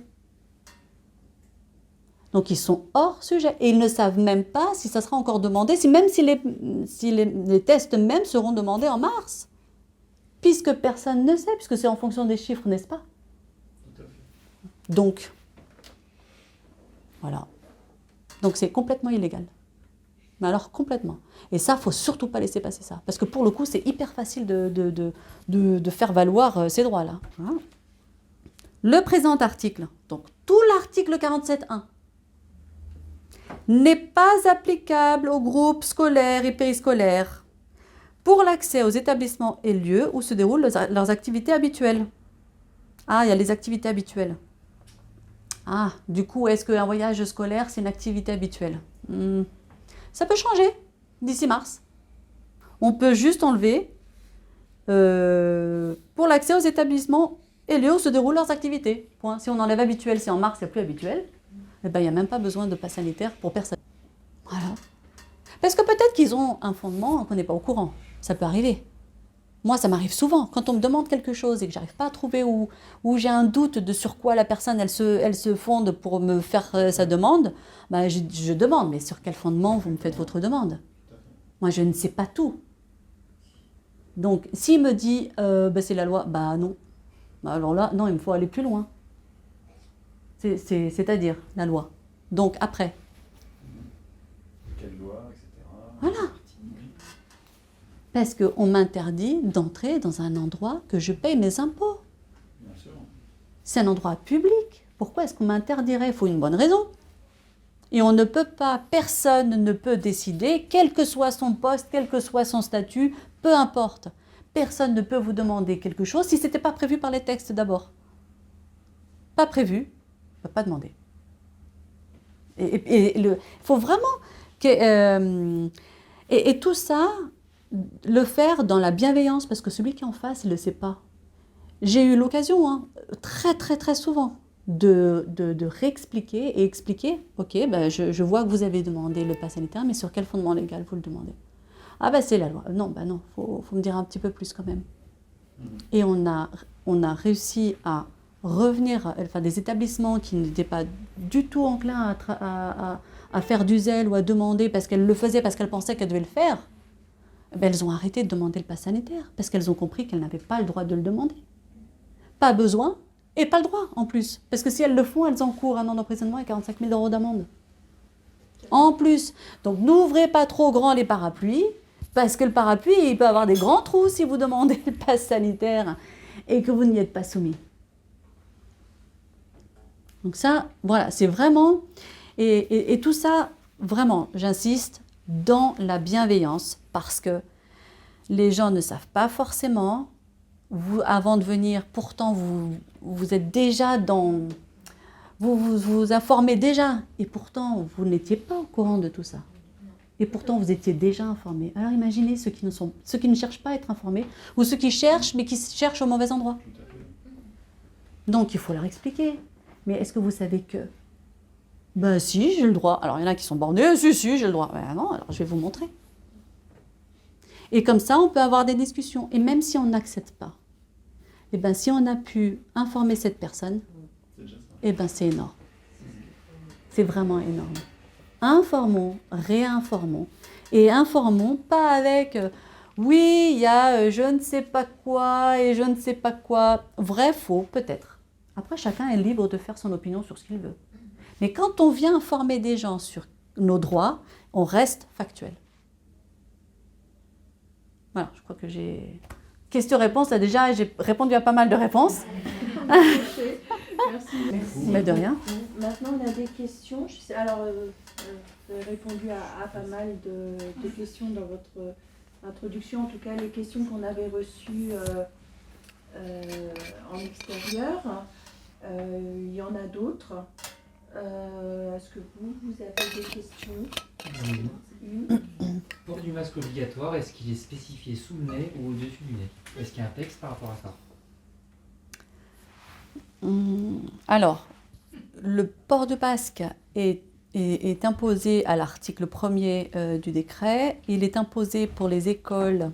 Donc ils sont hors sujet. Et ils ne savent même pas si ça sera encore demandé, même si les tests même seront demandés en mars. Puisque personne ne sait, puisque c'est en fonction des chiffres, n'est-ce pas? Tout à fait. Donc, voilà. Donc c'est complètement illégal. Mais alors complètement. Et ça, il ne faut surtout pas laisser passer ça. Parce que pour le coup, c'est hyper facile de faire valoir ces droits-là. Voilà. Le présent article, donc tout l'article 47.1, n'est pas applicable aux groupes scolaires et périscolaires pour l'accès aux établissements et lieux où se déroulent leurs activités habituelles. Ah, il y a les activités habituelles. Ah, du coup, est-ce qu'un voyage scolaire, c'est une activité habituelle? Ça peut changer d'ici mars. On peut juste enlever pour l'accès aux établissements et lieux où se déroulent leurs activités. Point. Si on enlève habituel, si en mars, il n'y a plus habituel, il n'y a même pas besoin de pass sanitaire pour personne. Voilà. Parce que peut-être qu'ils ont un fondement qu'on n'est pas au courant. Ça peut arriver. Moi, ça m'arrive souvent. Quand on me demande quelque chose et que j'arrive pas à trouver où j'ai un doute de sur quoi la personne elle se fonde pour me faire sa demande, je demande. Mais sur quel fondement vous me faites votre demande? Moi, je ne sais pas tout. Donc, s'il me dit c'est la loi, non. Alors là, non, il me faut aller plus loin. C'est-à-dire la loi. Donc, après. Quelle loi, etc. Voilà. Parce qu'on m'interdit d'entrer dans un endroit que je paye mes impôts. Bien sûr. C'est un endroit public. Pourquoi est-ce qu'on m'interdirait? Il faut une bonne raison. Et on ne peut pas, personne ne peut décider, quel que soit son poste, quel que soit son statut, peu importe. Personne ne peut vous demander quelque chose si ce n'était pas prévu par les textes d'abord. Pas prévu, on ne peut pas demander. Il faut vraiment que... et tout ça, le faire dans la bienveillance, parce que celui qui est en face, il ne le sait pas. J'ai eu l'occasion, très très très souvent, de réexpliquer et expliquer, ok, je vois que vous avez demandé le pass sanitaire, mais sur quel fondement légal vous le demandez? Ah c'est la loi. Non, faut me dire un petit peu plus quand même. Et on a réussi à revenir, enfin des établissements qui n'étaient pas du tout enclins à faire du zèle ou à demander parce qu'elles le faisaient, parce qu'elles pensaient qu'elles devaient le faire, elles ont arrêté de demander le pass sanitaire parce qu'elles ont compris qu'elles n'avaient pas le droit de le demander. Pas besoin et pas le droit en plus. Parce que si elles le font, elles encourent 1 an d'emprisonnement et 45 000 € d'amende. En plus. Donc n'ouvrez pas trop grand les parapluies, parce que le parapluie, il peut avoir des grands trous si vous demandez le pass sanitaire et que vous n'y êtes pas soumis. Donc ça, voilà, c'est vraiment... Et tout ça, vraiment, j'insiste, dans la bienveillance, parce que les gens ne savent pas forcément, vous, avant de venir, pourtant vous êtes déjà dans... Vous informez déjà, et pourtant vous n'étiez pas au courant de tout ça. Et pourtant vous étiez déjà informés. Alors imaginez ceux qui ne cherchent pas à être informés, ou ceux qui cherchent, mais qui cherchent au mauvais endroit. Donc il faut leur expliquer. Mais est-ce que vous savez que... Si, j'ai le droit. Alors il y en a qui sont bornés, si, j'ai le droit. Non, alors je vais vous montrer. Et comme ça, on peut avoir des discussions. Et même si on n'accepte pas, si on a pu informer cette personne, c'est énorme. C'est vraiment énorme. Informons, réinformons. Et informons pas avec oui, il y a je ne sais pas quoi et je ne sais pas quoi. Vrai, faux, peut-être. Après, chacun est libre de faire son opinion sur ce qu'il veut. Mais quand on vient informer des gens sur nos droits, on reste factuel. Voilà, je crois que j'ai... Question-réponse, là déjà, j'ai répondu à pas mal de réponses. Merci. Mais de rien. Maintenant, on a des questions. Alors, vous avez répondu à pas mal de questions dans votre introduction. En tout cas, les questions qu'on avait reçues en extérieur. Il y en a d'autres. Est-ce que vous avez des questions? Port du masque obligatoire, est-ce qu'il est spécifié sous le nez ou au-dessus du nez? Est-ce qu'il y a un texte par rapport à ça? Alors, le port de masque est imposé à l'article 1er du décret. Il est imposé pour les écoles,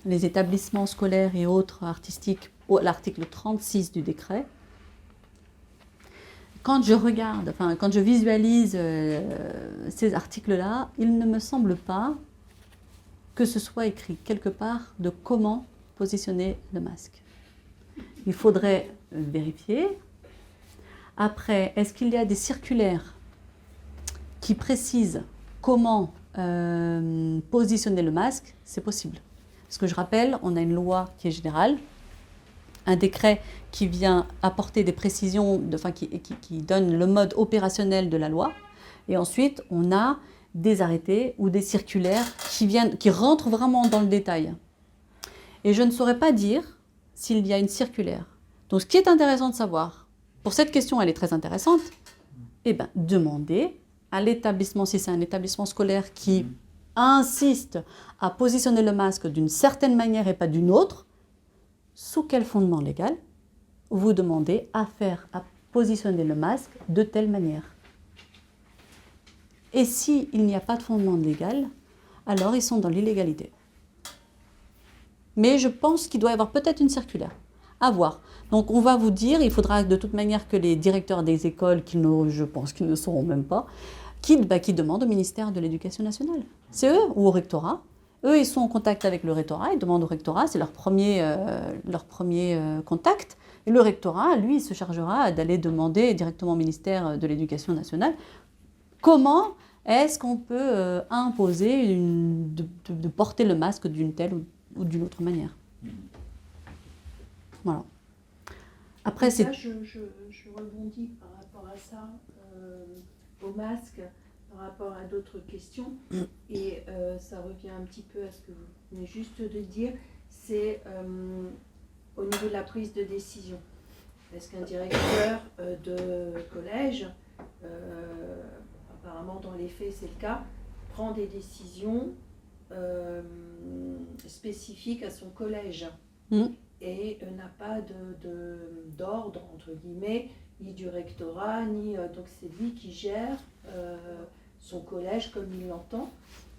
les établissements scolaires et autres artistiques à l'article 36 du décret. Quand je regarde, quand je visualise ces articles-là, il ne me semble pas que ce soit écrit quelque part de comment positionner le masque. Il faudrait vérifier. Après, est-ce qu'il y a des circulaires qui précisent comment positionner le masque? C'est possible. Parce que je rappelle, on a une loi qui est générale, un décret qui vient apporter des précisions, qui donne le mode opérationnel de la loi. Et ensuite, on a des arrêtés ou des circulaires qui rentrent vraiment dans le détail. Et je ne saurais pas dire s'il y a une circulaire. Donc, ce qui est intéressant de savoir, pour cette question, elle est très intéressante, demandez à l'établissement, si c'est un établissement scolaire qui insiste à positionner le masque d'une certaine manière et pas d'une autre, sous quel fondement légal vous demandez à positionner le masque de telle manière. Et s'il n'y a pas de fondement légal, alors ils sont dans l'illégalité. Mais je pense qu'il doit y avoir peut-être une circulaire. À voir. Donc on va vous dire, il faudra de toute manière que les directeurs des écoles, je pense qu'ils ne sauront même pas, qui demandent au ministère de l'Éducation nationale. C'est eux ou au rectorat. Eux, ils sont en contact avec le rectorat, ils demandent au rectorat, c'est leur premier contact. Et le rectorat, lui, il se chargera d'aller demander directement au ministère de l'Éducation nationale comment est-ce qu'on peut imposer de porter le masque d'une telle ou d'une autre manière? Voilà. Après, c'est... Là, je rebondis par rapport à ça, au masque, par rapport à d'autres questions. Et ça revient un petit peu à ce que vous venez juste de dire, c'est au niveau de la prise de décision. Est-ce qu'un directeur de collège, apparemment dans les faits c'est le cas, prend des décisions spécifiques à son collège et n'a pas d'ordre, entre guillemets, ni du rectorat, ni donc c'est lui qui gère son collège comme il l'entend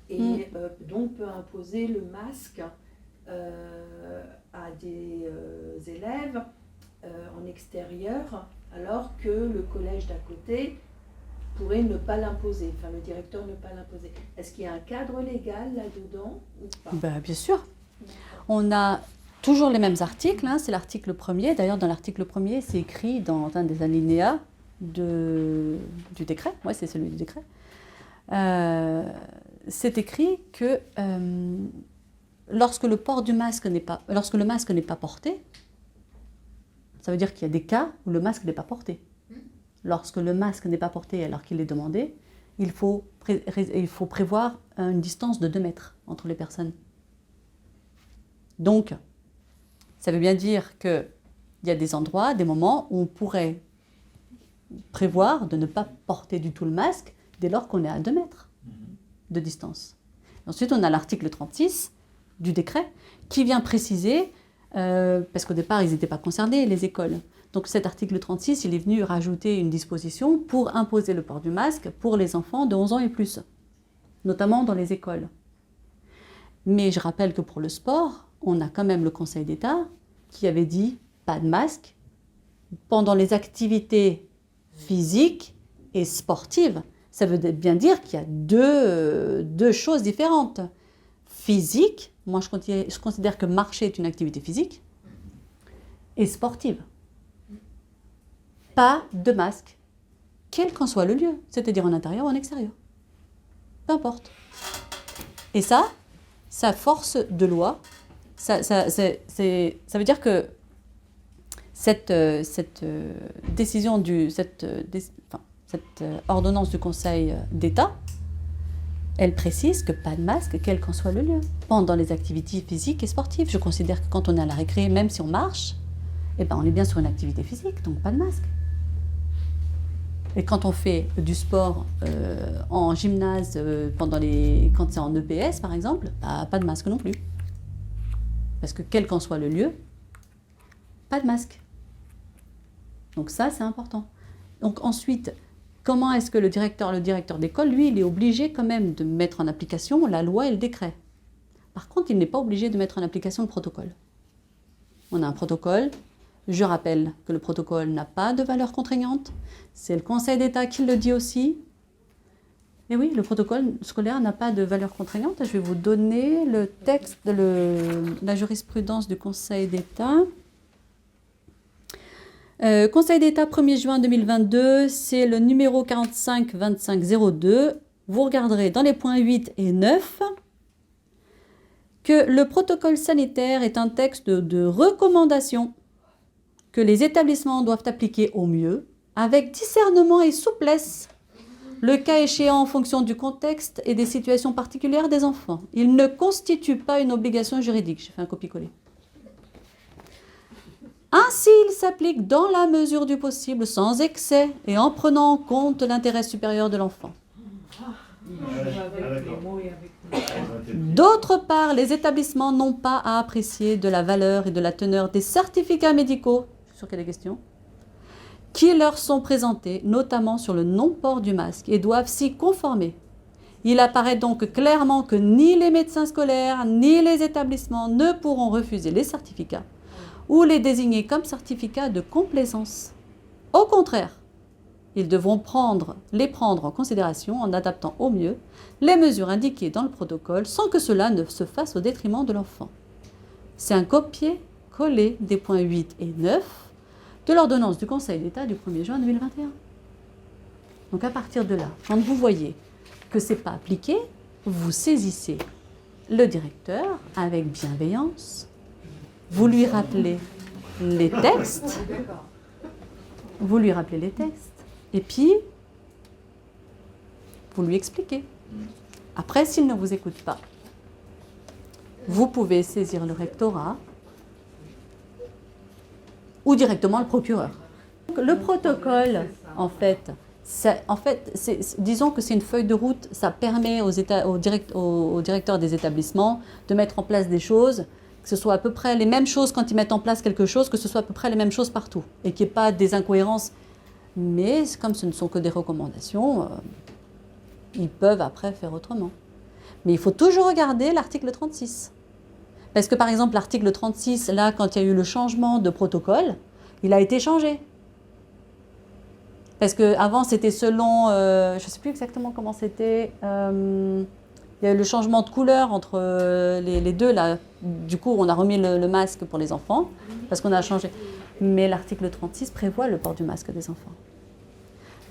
et donc peut imposer le masque à des élèves en extérieur, alors que le collège d'à côté pourrait ne pas l'imposer, enfin le directeur ne pas l'imposer. Est-ce qu'il y a un cadre légal là-dedans ou pas? Ben, bien sûr. On a toujours les mêmes articles, hein, c'est l'article 1er. D'ailleurs, dans l'article 1er, c'est écrit dans un des alinéas du décret. Ouais, c'est celui du décret. C'est écrit que lorsque le masque n'est pas porté, ça veut dire qu'il y a des cas où le masque n'est pas porté. Lorsque le masque n'est pas porté alors qu'il est demandé, il faut prévoir une distance de 2 mètres entre les personnes. Donc, ça veut bien dire qu'il y a des endroits, des moments où on pourrait prévoir de ne pas porter du tout le masque dès lors qu'on est à 2 mètres de distance. Ensuite, on a l'article 36 du décret qui vient préciser, parce qu'au départ, ils n'étaient pas concernés, les écoles. Donc cet article 36, il est venu rajouter une disposition pour imposer le port du masque pour les enfants de 11 ans et plus, notamment dans les écoles. Mais je rappelle que pour le sport, on a quand même le Conseil d'État qui avait dit pas de masque pendant les activités physiques et sportives. Ça veut bien dire qu'il y a deux choses différentes. Physique, moi je considère que marcher est une activité physique, et sportive. Pas de masque, quel qu'en soit le lieu, c'est-à-dire en intérieur ou en extérieur. Peu importe. Et ça force de loi, ça veut dire que cette ordonnance du Conseil d'État, elle précise que pas de masque, quel qu'en soit le lieu, pendant les activités physiques et sportives. Je considère que quand on est à la récré, même si on marche, eh ben on est bien sur une activité physique, donc pas de masque. Et quand on fait du sport en gymnase, quand c'est en EPS par exemple, pas de masque non plus. Parce que quel qu'en soit le lieu, pas de masque. Donc ça, c'est important. Donc ensuite, comment est-ce que le directeur d'école, lui, il est obligé quand même de mettre en application la loi et le décret. Par contre, il n'est pas obligé de mettre en application le protocole. On a un protocole. Je rappelle que le protocole n'a pas de valeur contraignante. C'est le Conseil d'État qui le dit aussi. Et oui, le protocole scolaire n'a pas de valeur contraignante. Je vais vous donner le texte de la jurisprudence du Conseil d'État. Conseil d'État 1er juin 2022, c'est le numéro 45-2502. Vous regarderez dans les points 8 et 9 que le protocole sanitaire est un texte de recommandation que les établissements doivent appliquer au mieux, avec discernement et souplesse, le cas échéant en fonction du contexte et des situations particulières des enfants. Il ne constitue pas une obligation juridique. J'ai fait un copier-coller. Ainsi, il s'applique dans la mesure du possible, sans excès, et en prenant en compte l'intérêt supérieur de l'enfant. D'autre part, les établissements n'ont pas à apprécier de la valeur et de la teneur des certificats médicaux, je suis sûre qu'il y a des questions, qui leur sont présentés, notamment sur le non-port du masque, et doivent s'y conformer. Il apparaît donc clairement que ni les médecins scolaires, ni les établissements ne pourront refuser les certificats ou les désigner comme certificats de complaisance. Au contraire, ils devront les prendre en considération en adaptant au mieux les mesures indiquées dans le protocole sans que cela ne se fasse au détriment de l'enfant. C'est un copier-coller des points 8 et 9 de l'ordonnance du Conseil d'État du 1er juin 2021. Donc à partir de là, quand vous voyez que ce n'est pas appliqué, vous saisissez le directeur avec bienveillance, vous lui rappelez les textes, et puis vous lui expliquez. Après, s'il ne vous écoute pas, vous pouvez saisir le rectorat ou directement le procureur. Le protocole, en fait, disons que c'est une feuille de route, ça permet aux directeurs des établissements de mettre en place des choses, que ce soit à peu près les mêmes choses quand ils mettent en place quelque chose, que ce soit à peu près les mêmes choses partout, et qu'il n'y ait pas des incohérences. Mais comme ce ne sont que des recommandations, ils peuvent après faire autrement. Mais il faut toujours regarder l'article 36. Parce que par exemple, l'article 36, là, quand il y a eu le changement de protocole, il a été changé. Parce qu'avant, c'était selon, je ne sais plus exactement comment c'était, il y a eu le changement de couleur entre les deux, là. Du coup, on a remis le masque pour les enfants, parce qu'on a changé. Mais l'article 36 prévoit le port du masque des enfants.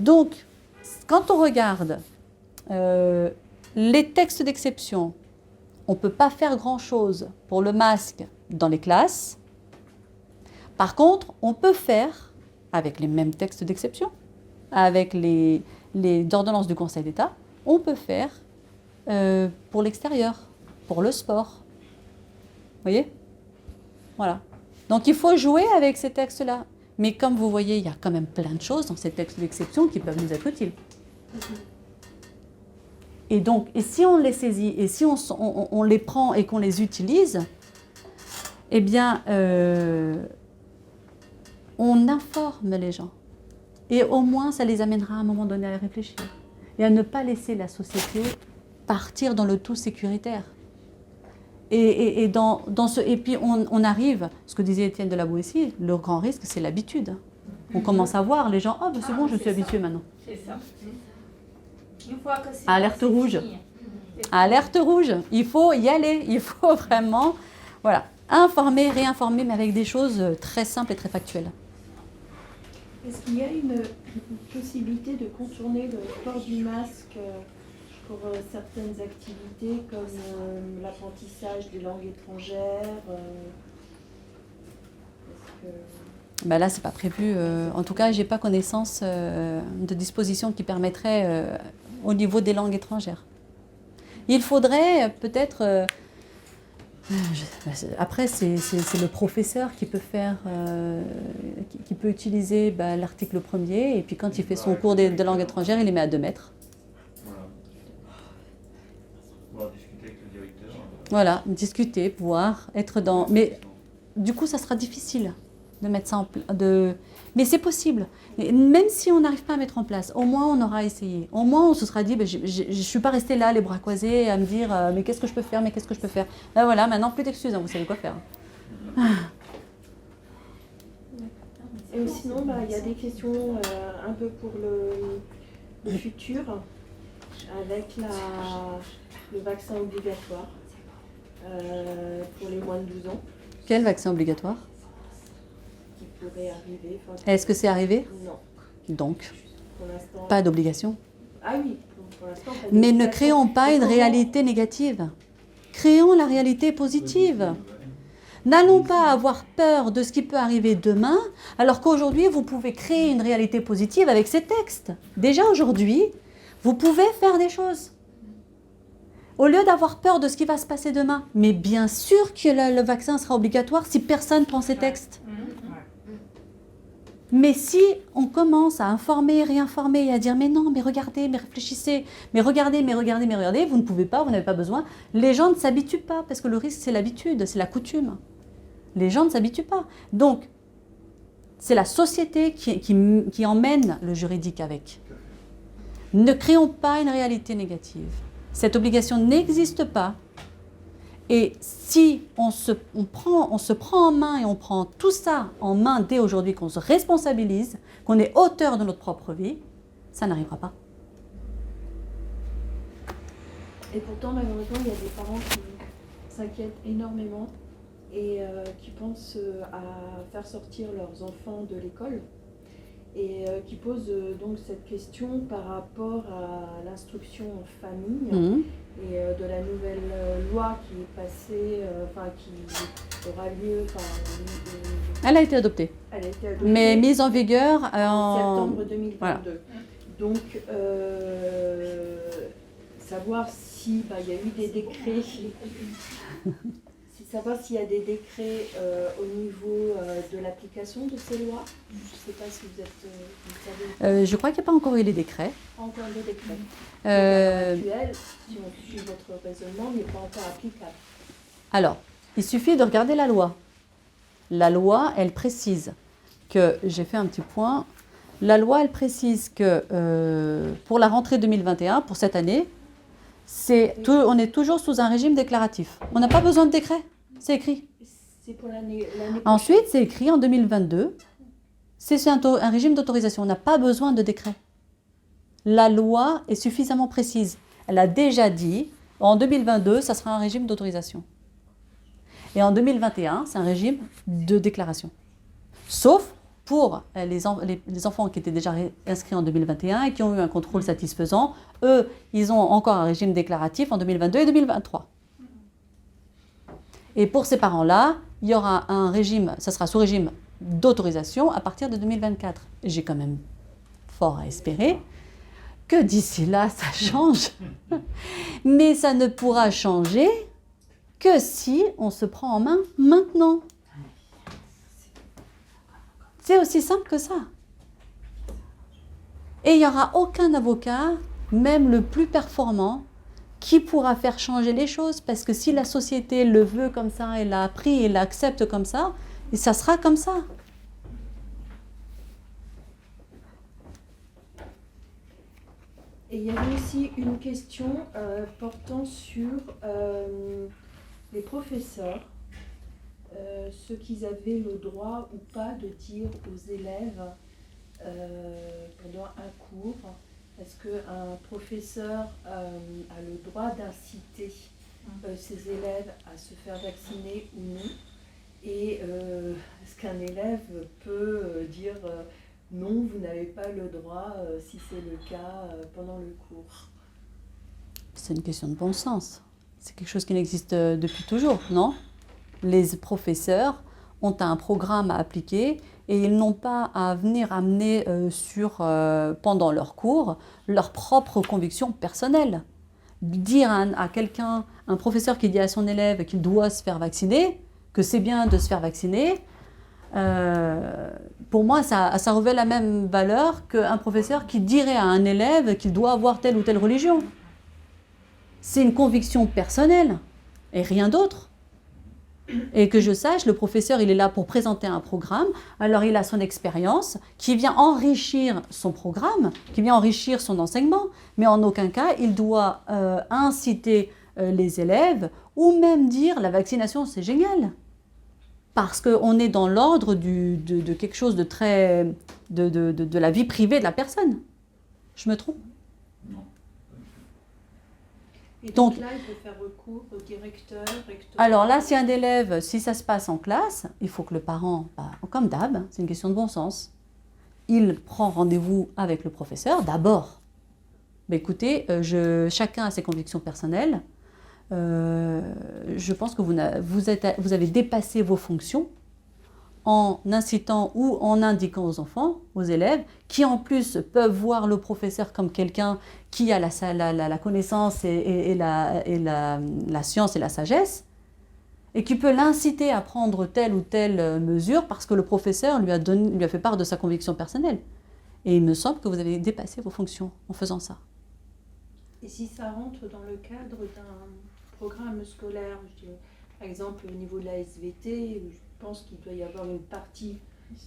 Donc, quand on regarde les textes d'exception, on ne peut pas faire grand-chose pour le masque dans les classes. Par contre, on peut faire, avec les mêmes textes d'exception, avec les ordonnances du Conseil d'État, on peut faire pour l'extérieur, pour le sport. Vous voyez ? Voilà. Donc il faut jouer avec ces textes-là. Mais comme vous voyez, il y a quand même plein de choses dans ces textes d'exception qui peuvent nous être utiles. Et donc, et si on les saisit, et si on les prend et qu'on les utilise, eh bien, on informe les gens. Et au moins, ça les amènera à un moment donné à réfléchir. Et à ne pas laisser la société partir dans le tout sécuritaire. Et puis, on arrive, ce que disait Étienne de la Boétie, le grand risque, c'est l'habitude. On commence à voir les gens, oh, ben c'est bon, je suis habituée maintenant. C'est ça. Une fois que c'est Alerte c'est rouge. fini. Alerte rouge, il faut y aller, il faut vraiment, voilà, informer, réinformer, mais avec des choses très simples et très factuelles. Est-ce qu'il y a une possibilité de contourner le port du masque pour certaines activités comme l'apprentissage des langues étrangères Ben là, c'est pas prévu. En tout cas, j'ai pas connaissance de dispositions qui permettraient au niveau des langues étrangères. Il faudrait peut-être. Après, c'est le professeur qui peut faire, qui peut utiliser l'article 1er, et puis quand il fait son cours de langue étrangère, il les met à 2 mètres. Voilà. Pouvoir discuter avec le directeur. Voilà, discuter, pouvoir être dans. Mais du coup, ça sera difficile de mettre ça en place. Mais c'est possible. Et même si on n'arrive pas à mettre en place, au moins on aura essayé. Au moins on se sera dit, je ne suis pas restée là, les bras croisés, à me dire, mais qu'est-ce que je peux faire, mais qu'est-ce que je peux faire. Là voilà, maintenant plus d'excuses, hein, vous savez quoi faire. Et sinon, il y a des questions un peu pour le futur, avec le vaccin obligatoire pour les moins de 12 ans. Quel vaccin obligatoire ? Qui pourrait arriver. Est-ce que c'est arrivé ? Non. Donc, Pour l'instant. pas d'obligation. Ah oui, pour l'instant. Pas Mais ne d'obligation. créons pas une Comment- réalité négative. Créons la réalité positive. N'allons pas avoir peur de ce qui peut arriver demain, alors qu'aujourd'hui, vous pouvez créer une réalité positive avec ces textes. Déjà aujourd'hui, vous pouvez faire des choses. Au lieu d'avoir peur de ce qui va se passer demain. Mais bien sûr que le vaccin sera obligatoire si personne prend ces textes. Mais si on commence à informer, réinformer et à dire « mais non, mais regardez, mais réfléchissez, mais regardez, mais regardez, mais regardez », vous ne pouvez pas, vous n'avez pas besoin. Les gens ne s'habituent pas parce que le risque, c'est l'habitude, c'est la coutume. Les gens ne s'habituent pas. Donc, c'est la société qui emmène le juridique avec. Ne créons pas une réalité négative. Cette obligation n'existe pas. Et si on se prend en main et on prend tout ça en main dès aujourd'hui, qu'on se responsabilise, qu'on est auteur de notre propre vie, ça n'arrivera pas. Et pourtant, malheureusement, il y a des parents qui s'inquiètent énormément et qui pensent à faire sortir leurs enfants de l'école. et qui pose donc cette question par rapport à l'instruction en famille Mhm. et de la nouvelle loi qui est passée, qui aura lieu, Elle a été adoptée, elle a été adoptée mais mise en vigueur en en... septembre 2022. Voilà. Donc, savoir si il y a eu des décrets, savoir s'il y a des décrets au niveau de l'application de ces lois. Je ne sais pas si vous savez. je crois qu'il n'y a pas encore eu les décrets. Pas encore de décret. Euh, L'actuel, si on suit votre raisonnement, n'est pas encore applicable. Alors, il suffit de regarder la loi. La loi, elle précise que, j'ai fait un petit point, la loi, elle précise que pour la rentrée 2021, pour cette année, on est toujours sous un régime déclaratif. On n'a pas besoin de décret, c'est écrit. C'est pour l'année Ensuite, c'est écrit en 2022, c'est un régime d'autorisation, on n'a pas besoin de décret. La loi est suffisamment précise. Elle a déjà dit, en 2022, ça sera un régime d'autorisation. Et en 2021, c'est un régime de déclaration. Sauf pour les enfants qui étaient déjà inscrits en 2021 et qui ont eu un contrôle satisfaisant, eux, ils ont encore un régime déclaratif en 2022 et 2023. Et pour ces parents-là, il y aura un régime, ça sera sous régime d'autorisation à partir de 2024. J'ai quand même fort à espérer que d'ici là, ça change. Mais ça ne pourra changer que si on se prend en main maintenant. C'est aussi simple que ça. Et il n'y aura aucun avocat, même le plus performant, qui pourra faire changer les choses. Parce que si la société le veut comme ça, elle l'a appris et l'accepte comme ça, et ça sera comme ça. Et il y avait aussi une question portant sur les professeurs, ce qu'ils avaient le droit ou pas de dire aux élèves pendant un cours. Est-ce qu'un professeur a le droit d'inciter ses élèves à se faire vacciner ou non? Et est-ce qu'un élève peut dire non, vous n'avez pas le droit si c'est le cas pendant le cours? C'est une question de bon sens. C'est quelque chose qui n'existe depuis toujours, non? Les professeurs ont un programme à appliquer et ils n'ont pas à venir amener pendant leur cours leurs propres convictions personnelles. Dire à quelqu'un, un professeur qui dit à son élève qu'il doit se faire vacciner, que c'est bien de se faire vacciner, pour moi, ça revêt la même valeur qu'un professeur qui dirait à un élève qu'il doit avoir telle ou telle religion. C'est une conviction personnelle et rien d'autre. Et que je sache, le professeur, il est là pour présenter un programme, alors il a son expérience qui vient enrichir son programme, qui vient enrichir son enseignement, mais en aucun cas, il doit inciter les élèves ou même dire la vaccination, c'est génial. Parce qu'on est dans l'ordre de quelque chose de très... de la vie privée de la personne. Je me trompe? Non. Et donc là, il peut faire recours au directeur, recteur. Alors là, si un élève, si ça se passe en classe, il faut que le parent, comme d'hab, c'est une question de bon sens, il prend rendez-vous avec le professeur d'abord. Mais écoutez, chacun a ses convictions personnelles. Je pense que vous avez dépassé vos fonctions en incitant ou en indiquant aux enfants, aux élèves, qui en plus peuvent voir le professeur comme quelqu'un qui a la connaissance et la science et la sagesse, et qui peut l'inciter à prendre telle ou telle mesure parce que le professeur lui a fait part de sa conviction personnelle. Et il me semble que vous avez dépassé vos fonctions en faisant ça. Et si ça rentre dans le cadre d'un programme scolaire, je dirais, par exemple au niveau de la SVT, je pense qu'il doit y avoir une partie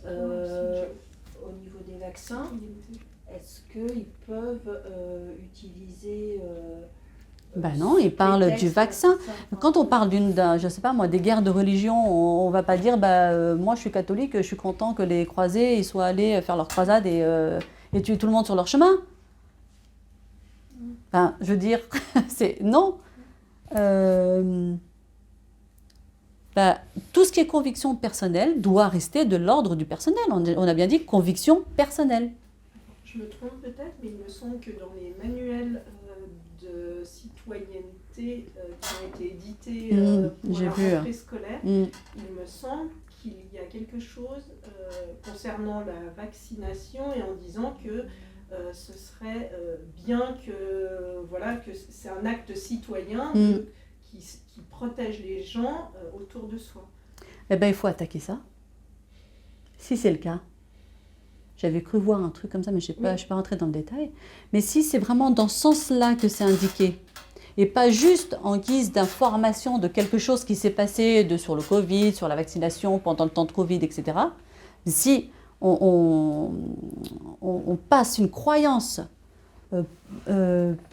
au niveau des vaccins. Est-ce qu'ils peuvent utiliser Non, ils parlent du vaccin. Quand on parle je sais pas moi, des guerres de religion, on va pas dire moi je suis catholique, je suis content que les croisés ils soient allés faire leur croisade et tuer tout le monde sur leur chemin. Enfin, je veux dire, c'est non. bah, tout ce qui est conviction personnelle doit rester de l'ordre du personnel. On a bien dit conviction personnelle. Je me trompe peut-être, mais il me semble que dans les manuels de citoyenneté qui ont été édités pour j'ai la vu. rentrée scolaire, il me semble qu'il y a quelque chose concernant la vaccination et en disant que ce serait bien que c'est un acte citoyen qui protège les gens autour de soi. Eh bien, il faut attaquer ça. Si c'est le cas. J'avais cru voir un truc comme ça, mais je ne suis pas rentrée dans le détail. Mais si c'est vraiment dans ce sens-là que c'est indiqué, et pas juste en guise d'information de quelque chose qui s'est passé sur le Covid, sur la vaccination pendant le temps de Covid, etc. Si on passe une croyance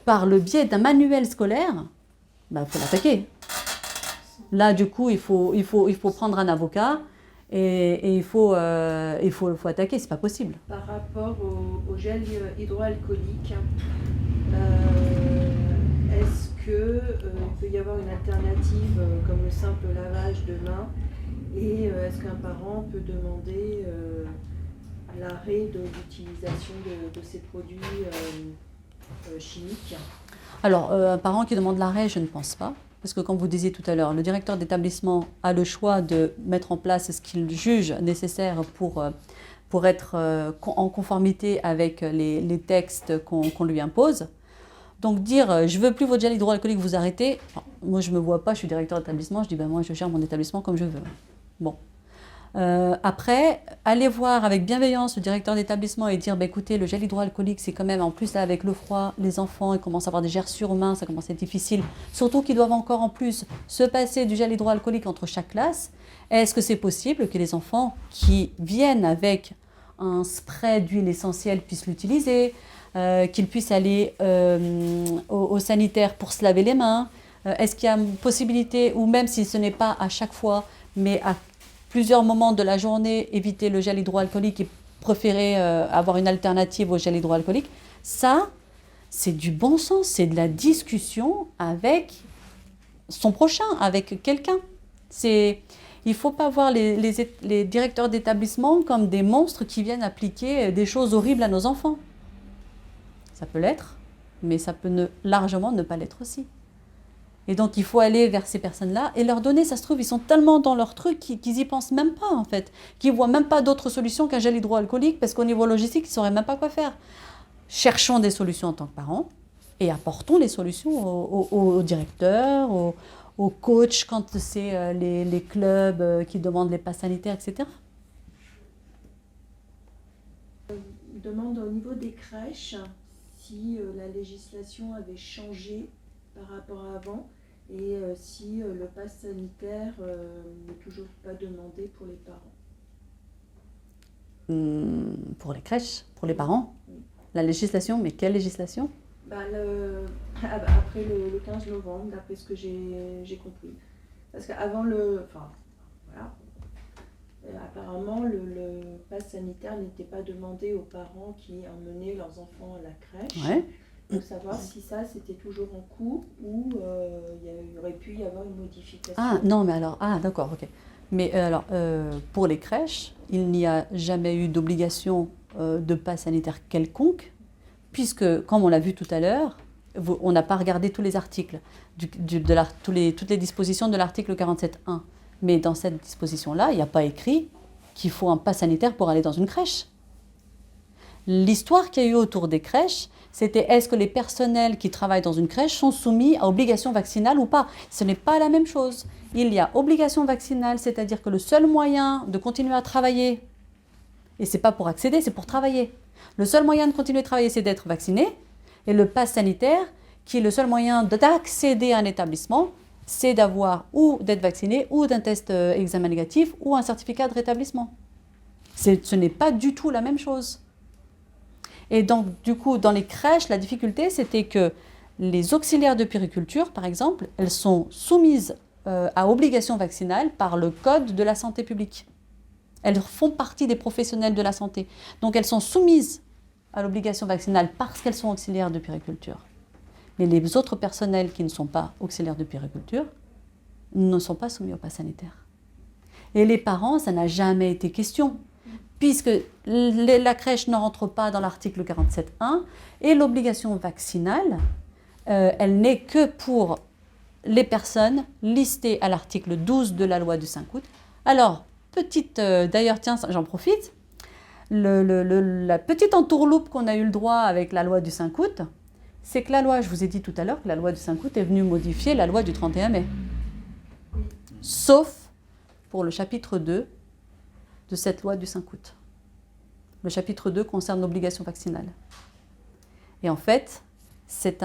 par le biais d'un manuel scolaire, bah, faut l'attaquer. Là, du coup, il faut prendre un avocat et il faut attaquer, c'est pas possible. Par rapport au gel hydroalcoolique, est-ce qu'il peut y avoir une alternative comme le simple lavage de mains et est-ce qu'un parent peut demander l'arrêt de l'utilisation de ces produits chimiques? Alors, un parent qui demande l'arrêt, je ne pense pas. Parce que comme vous disiez tout à l'heure, le directeur d'établissement a le choix de mettre en place ce qu'il juge nécessaire pour être en conformité avec les textes qu'on lui impose. Donc dire « je veux plus votre gel hydroalcoolique, vous arrêtez », moi je ne me vois pas, je suis directeur d'établissement, je dis ben, « moi je gère mon établissement comme je veux ». Bon. Après, aller voir avec bienveillance le directeur d'établissement et dire bah, écoutez, le gel hydroalcoolique, c'est quand même, en plus là, avec le froid, les enfants ils commencent à avoir des gerçures aux mains, ça commence à être difficile, surtout qu'ils doivent encore en plus se passer du gel hydroalcoolique entre chaque classe. Est-ce que c'est possible que les enfants qui viennent avec un spray d'huile essentielle puissent l'utiliser, qu'ils puissent aller au sanitaire pour se laver les mains? Est-ce qu'il y a une possibilité, ou même si ce n'est pas à chaque fois, mais à plusieurs moments de la journée, éviter le gel hydroalcoolique et préférer avoir une alternative au gel hydroalcoolique? Ça, c'est du bon sens, c'est de la discussion avec son prochain, avec quelqu'un. Il ne faut pas voir les directeurs d'établissement comme des monstres qui viennent appliquer des choses horribles à nos enfants. Ça peut l'être, mais ça peut largement ne pas l'être aussi. Et donc, il faut aller vers ces personnes-là et leur donner, ça se trouve, ils sont tellement dans leur truc qu'ils n'y pensent même pas, en fait. Qu'ils ne voient même pas d'autre solution qu'un gel hydroalcoolique parce qu'au niveau logistique, ils ne sauraient même pas quoi faire. Cherchons des solutions en tant que parents et apportons les solutions aux directeurs, aux coachs quand c'est les clubs qui demandent les passes sanitaires, etc. Il demande au niveau des crèches si la législation avait changé par rapport à avant et si le pass sanitaire n'est toujours pas demandé pour les parents. Pour les crèches, pour les parents, la législation, mais quelle législation? Après le 15 novembre, d'après ce que j'ai compris. Parce qu'avant apparemment le pass sanitaire n'était pas demandé aux parents qui emmenaient leurs enfants à la crèche. Ouais. Pour savoir si ça c'était toujours en cours ou il aurait pu y avoir une modification. Ah non, mais alors, d'accord, ok. Mais alors, pour les crèches, il n'y a jamais eu d'obligation de pass sanitaire quelconque, puisque, comme on l'a vu tout à l'heure, on n'a pas regardé tous les articles, toutes les dispositions de l'article 47.1. Mais dans cette disposition-là, il n'y a pas écrit qu'il faut un pass sanitaire pour aller dans une crèche. L'histoire qu'il y a eu autour des crèches, c'était est-ce que les personnels qui travaillent dans une crèche sont soumis à obligation vaccinale ou pas? Ce n'est pas la même chose. Il y a obligation vaccinale, c'est-à-dire que le seul moyen de continuer à travailler, et ce n'est pas pour accéder, c'est pour travailler. Le seul moyen de continuer à travailler, c'est d'être vacciné. Et le pass sanitaire, qui est le seul moyen d'accéder à un établissement, c'est d'avoir ou d'être vacciné, ou d'un test examen négatif, ou un certificat de rétablissement. Ce n'est pas du tout la même chose. Et donc, du coup, dans les crèches, la difficulté, c'était que les auxiliaires de puériculture, par exemple, elles sont soumises à obligation vaccinale par le Code de la santé publique. Elles font partie des professionnels de la santé. Donc, elles sont soumises à l'obligation vaccinale parce qu'elles sont auxiliaires de puériculture. Mais les autres personnels qui ne sont pas auxiliaires de puériculture ne sont pas soumis au pass sanitaire. Et les parents, ça n'a jamais été question, puisque la crèche ne rentre pas dans l'article 47.1 et l'obligation vaccinale, elle n'est que pour les personnes listées à l'article 12 de la loi du 5 août. Alors, d'ailleurs, tiens, j'en profite, la petite entourloupe qu'on a eu le droit avec la loi du 5 août, c'est que la loi, je vous ai dit tout à l'heure que la loi du 5 août est venue modifier la loi du 31 mai. Sauf pour le chapitre 2 de cette loi du 5 août. Le chapitre 2 concerne l'obligation vaccinale. Et en fait, c'est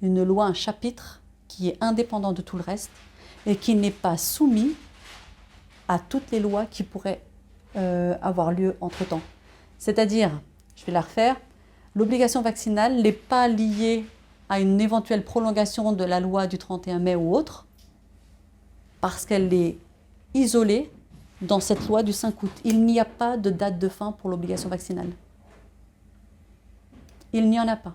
une loi, un chapitre qui est indépendant de tout le reste et qui n'est pas soumis à toutes les lois qui pourraient avoir lieu entre-temps. C'est-à-dire, je vais la refaire, l'obligation vaccinale n'est pas liée à une éventuelle prolongation de la loi du 31 mai ou autre, parce qu'elle est isolée dans cette loi du 5 août. Il n'y a pas de date de fin pour l'obligation vaccinale. Il n'y en a pas.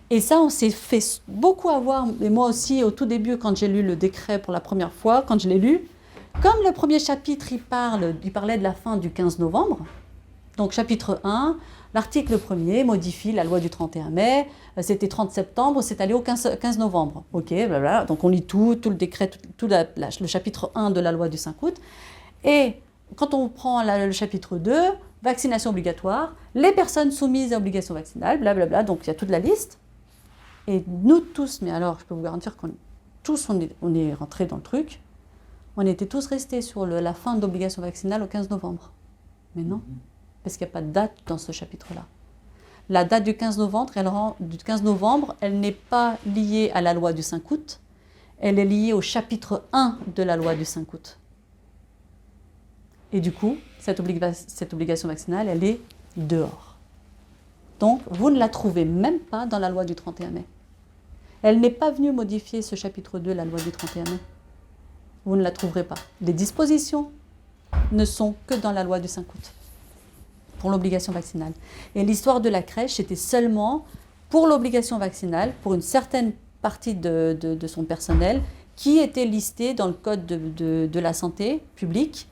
Et ça, on s'est fait beaucoup avoir, et moi aussi, au tout début, quand j'ai lu le décret pour la première fois, quand je l'ai lu, comme le premier chapitre, il parlait de la fin du 15 novembre, donc chapitre 1, l'article 1er modifie la loi du 31 mai, c'était 30 septembre, c'est allé au 15 novembre. Ok, blablabla. Donc on lit tout le décret, le chapitre 1 de la loi du 5 août. Et quand on prend le chapitre 2, vaccination obligatoire, les personnes soumises à obligation vaccinale, blablabla, donc il y a toute la liste. Et nous tous, mais alors je peux vous garantir qu'on est rentrés dans le truc, on était tous restés sur la fin de l'obligation vaccinale au 15 novembre. Mais non, parce qu'il n'y a pas de date dans ce chapitre-là. La date du 15 novembre, elle n'est pas liée à la loi du 5 août, elle est liée au chapitre 1 de la loi du 5 août. Et du coup, cette obligation vaccinale, elle est dehors. Donc, vous ne la trouvez même pas dans la loi du 31 mai. Elle n'est pas venue modifier ce chapitre 2 de la loi du 31 mai. Vous ne la trouverez pas. Les dispositions ne sont que dans la loi du 5 août, pour l'obligation vaccinale. Et l'histoire de la crèche, c'était seulement pour l'obligation vaccinale, pour une certaine partie de son personnel, qui était listé dans le code de la santé publique,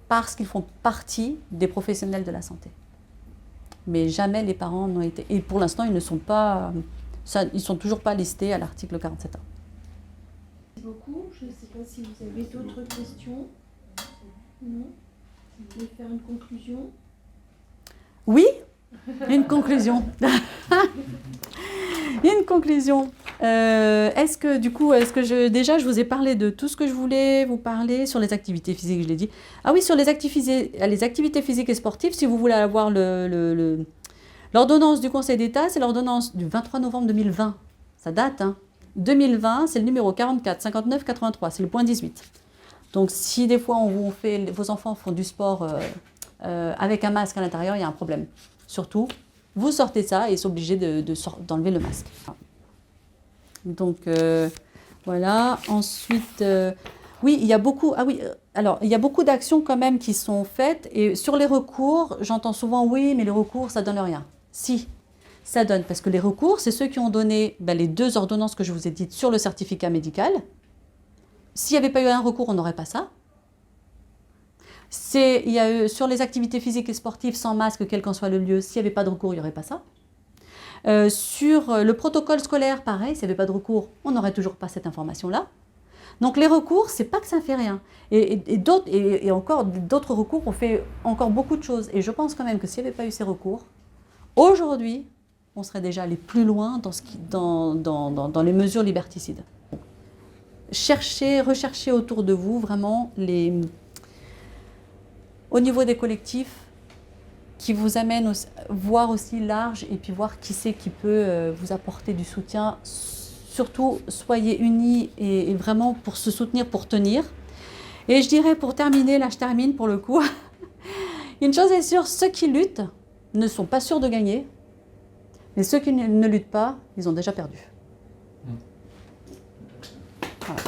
parce qu'ils font partie des professionnels de la santé. Mais jamais les parents n'ont été... Et pour l'instant, ils ne sont toujours pas listés à l'article 47.1. Merci beaucoup. Je ne sais pas si vous avez d'autres questions. Non? Vous voulez faire une conclusion? Oui, une conclusion. Une conclusion. Est-ce que déjà je vous ai parlé de tout ce que je voulais vous parler sur les activités physiques, je l'ai dit. Ah oui, sur les activités physiques et sportives, si vous voulez avoir l'ordonnance du Conseil d'État, c'est l'ordonnance du 23 novembre 2020. Ça date, hein. 2020, c'est le numéro 44 59 83, c'est le point 18. Donc si des fois vos enfants font du sport avec un masque à l'intérieur, il y a un problème. Surtout, vous sortez ça et ils sont obligés d'enlever le masque. Donc voilà. Ensuite, oui, il y a beaucoup. Ah oui, alors il y a beaucoup d'actions quand même qui sont faites. Et sur les recours, j'entends souvent oui, mais les recours, ça donne rien. Si, ça donne, parce que les recours, c'est ceux qui ont donné les 2 ordonnances que je vous ai dites sur le certificat médical. S'il n'y avait pas eu un recours, on n'aurait pas ça. Il y a eu, sur les activités physiques et sportives sans masque, quel qu'en soit le lieu, s'il n'y avait pas de recours, il n'y aurait pas ça. Sur le protocole scolaire, pareil, s'il n'y avait pas de recours, on n'aurait toujours pas cette information-là. Donc les recours, c'est pas que ça ne fait rien. Et encore d'autres recours ont fait encore beaucoup de choses. Et je pense quand même que s'il n'y avait pas eu ces recours, aujourd'hui, on serait déjà allé plus loin dans les mesures liberticides. Recherchez autour de vous vraiment au niveau des collectifs qui vous amènent à voir aussi large et puis voir qui c'est qui peut vous apporter du soutien. Surtout, soyez unis et vraiment pour se soutenir, pour tenir. Et je dirais pour terminer, là je termine pour le coup, une chose est sûre, ceux qui luttent ne sont pas sûrs de gagner, mais ceux qui ne luttent pas, ils ont déjà perdu. Voilà.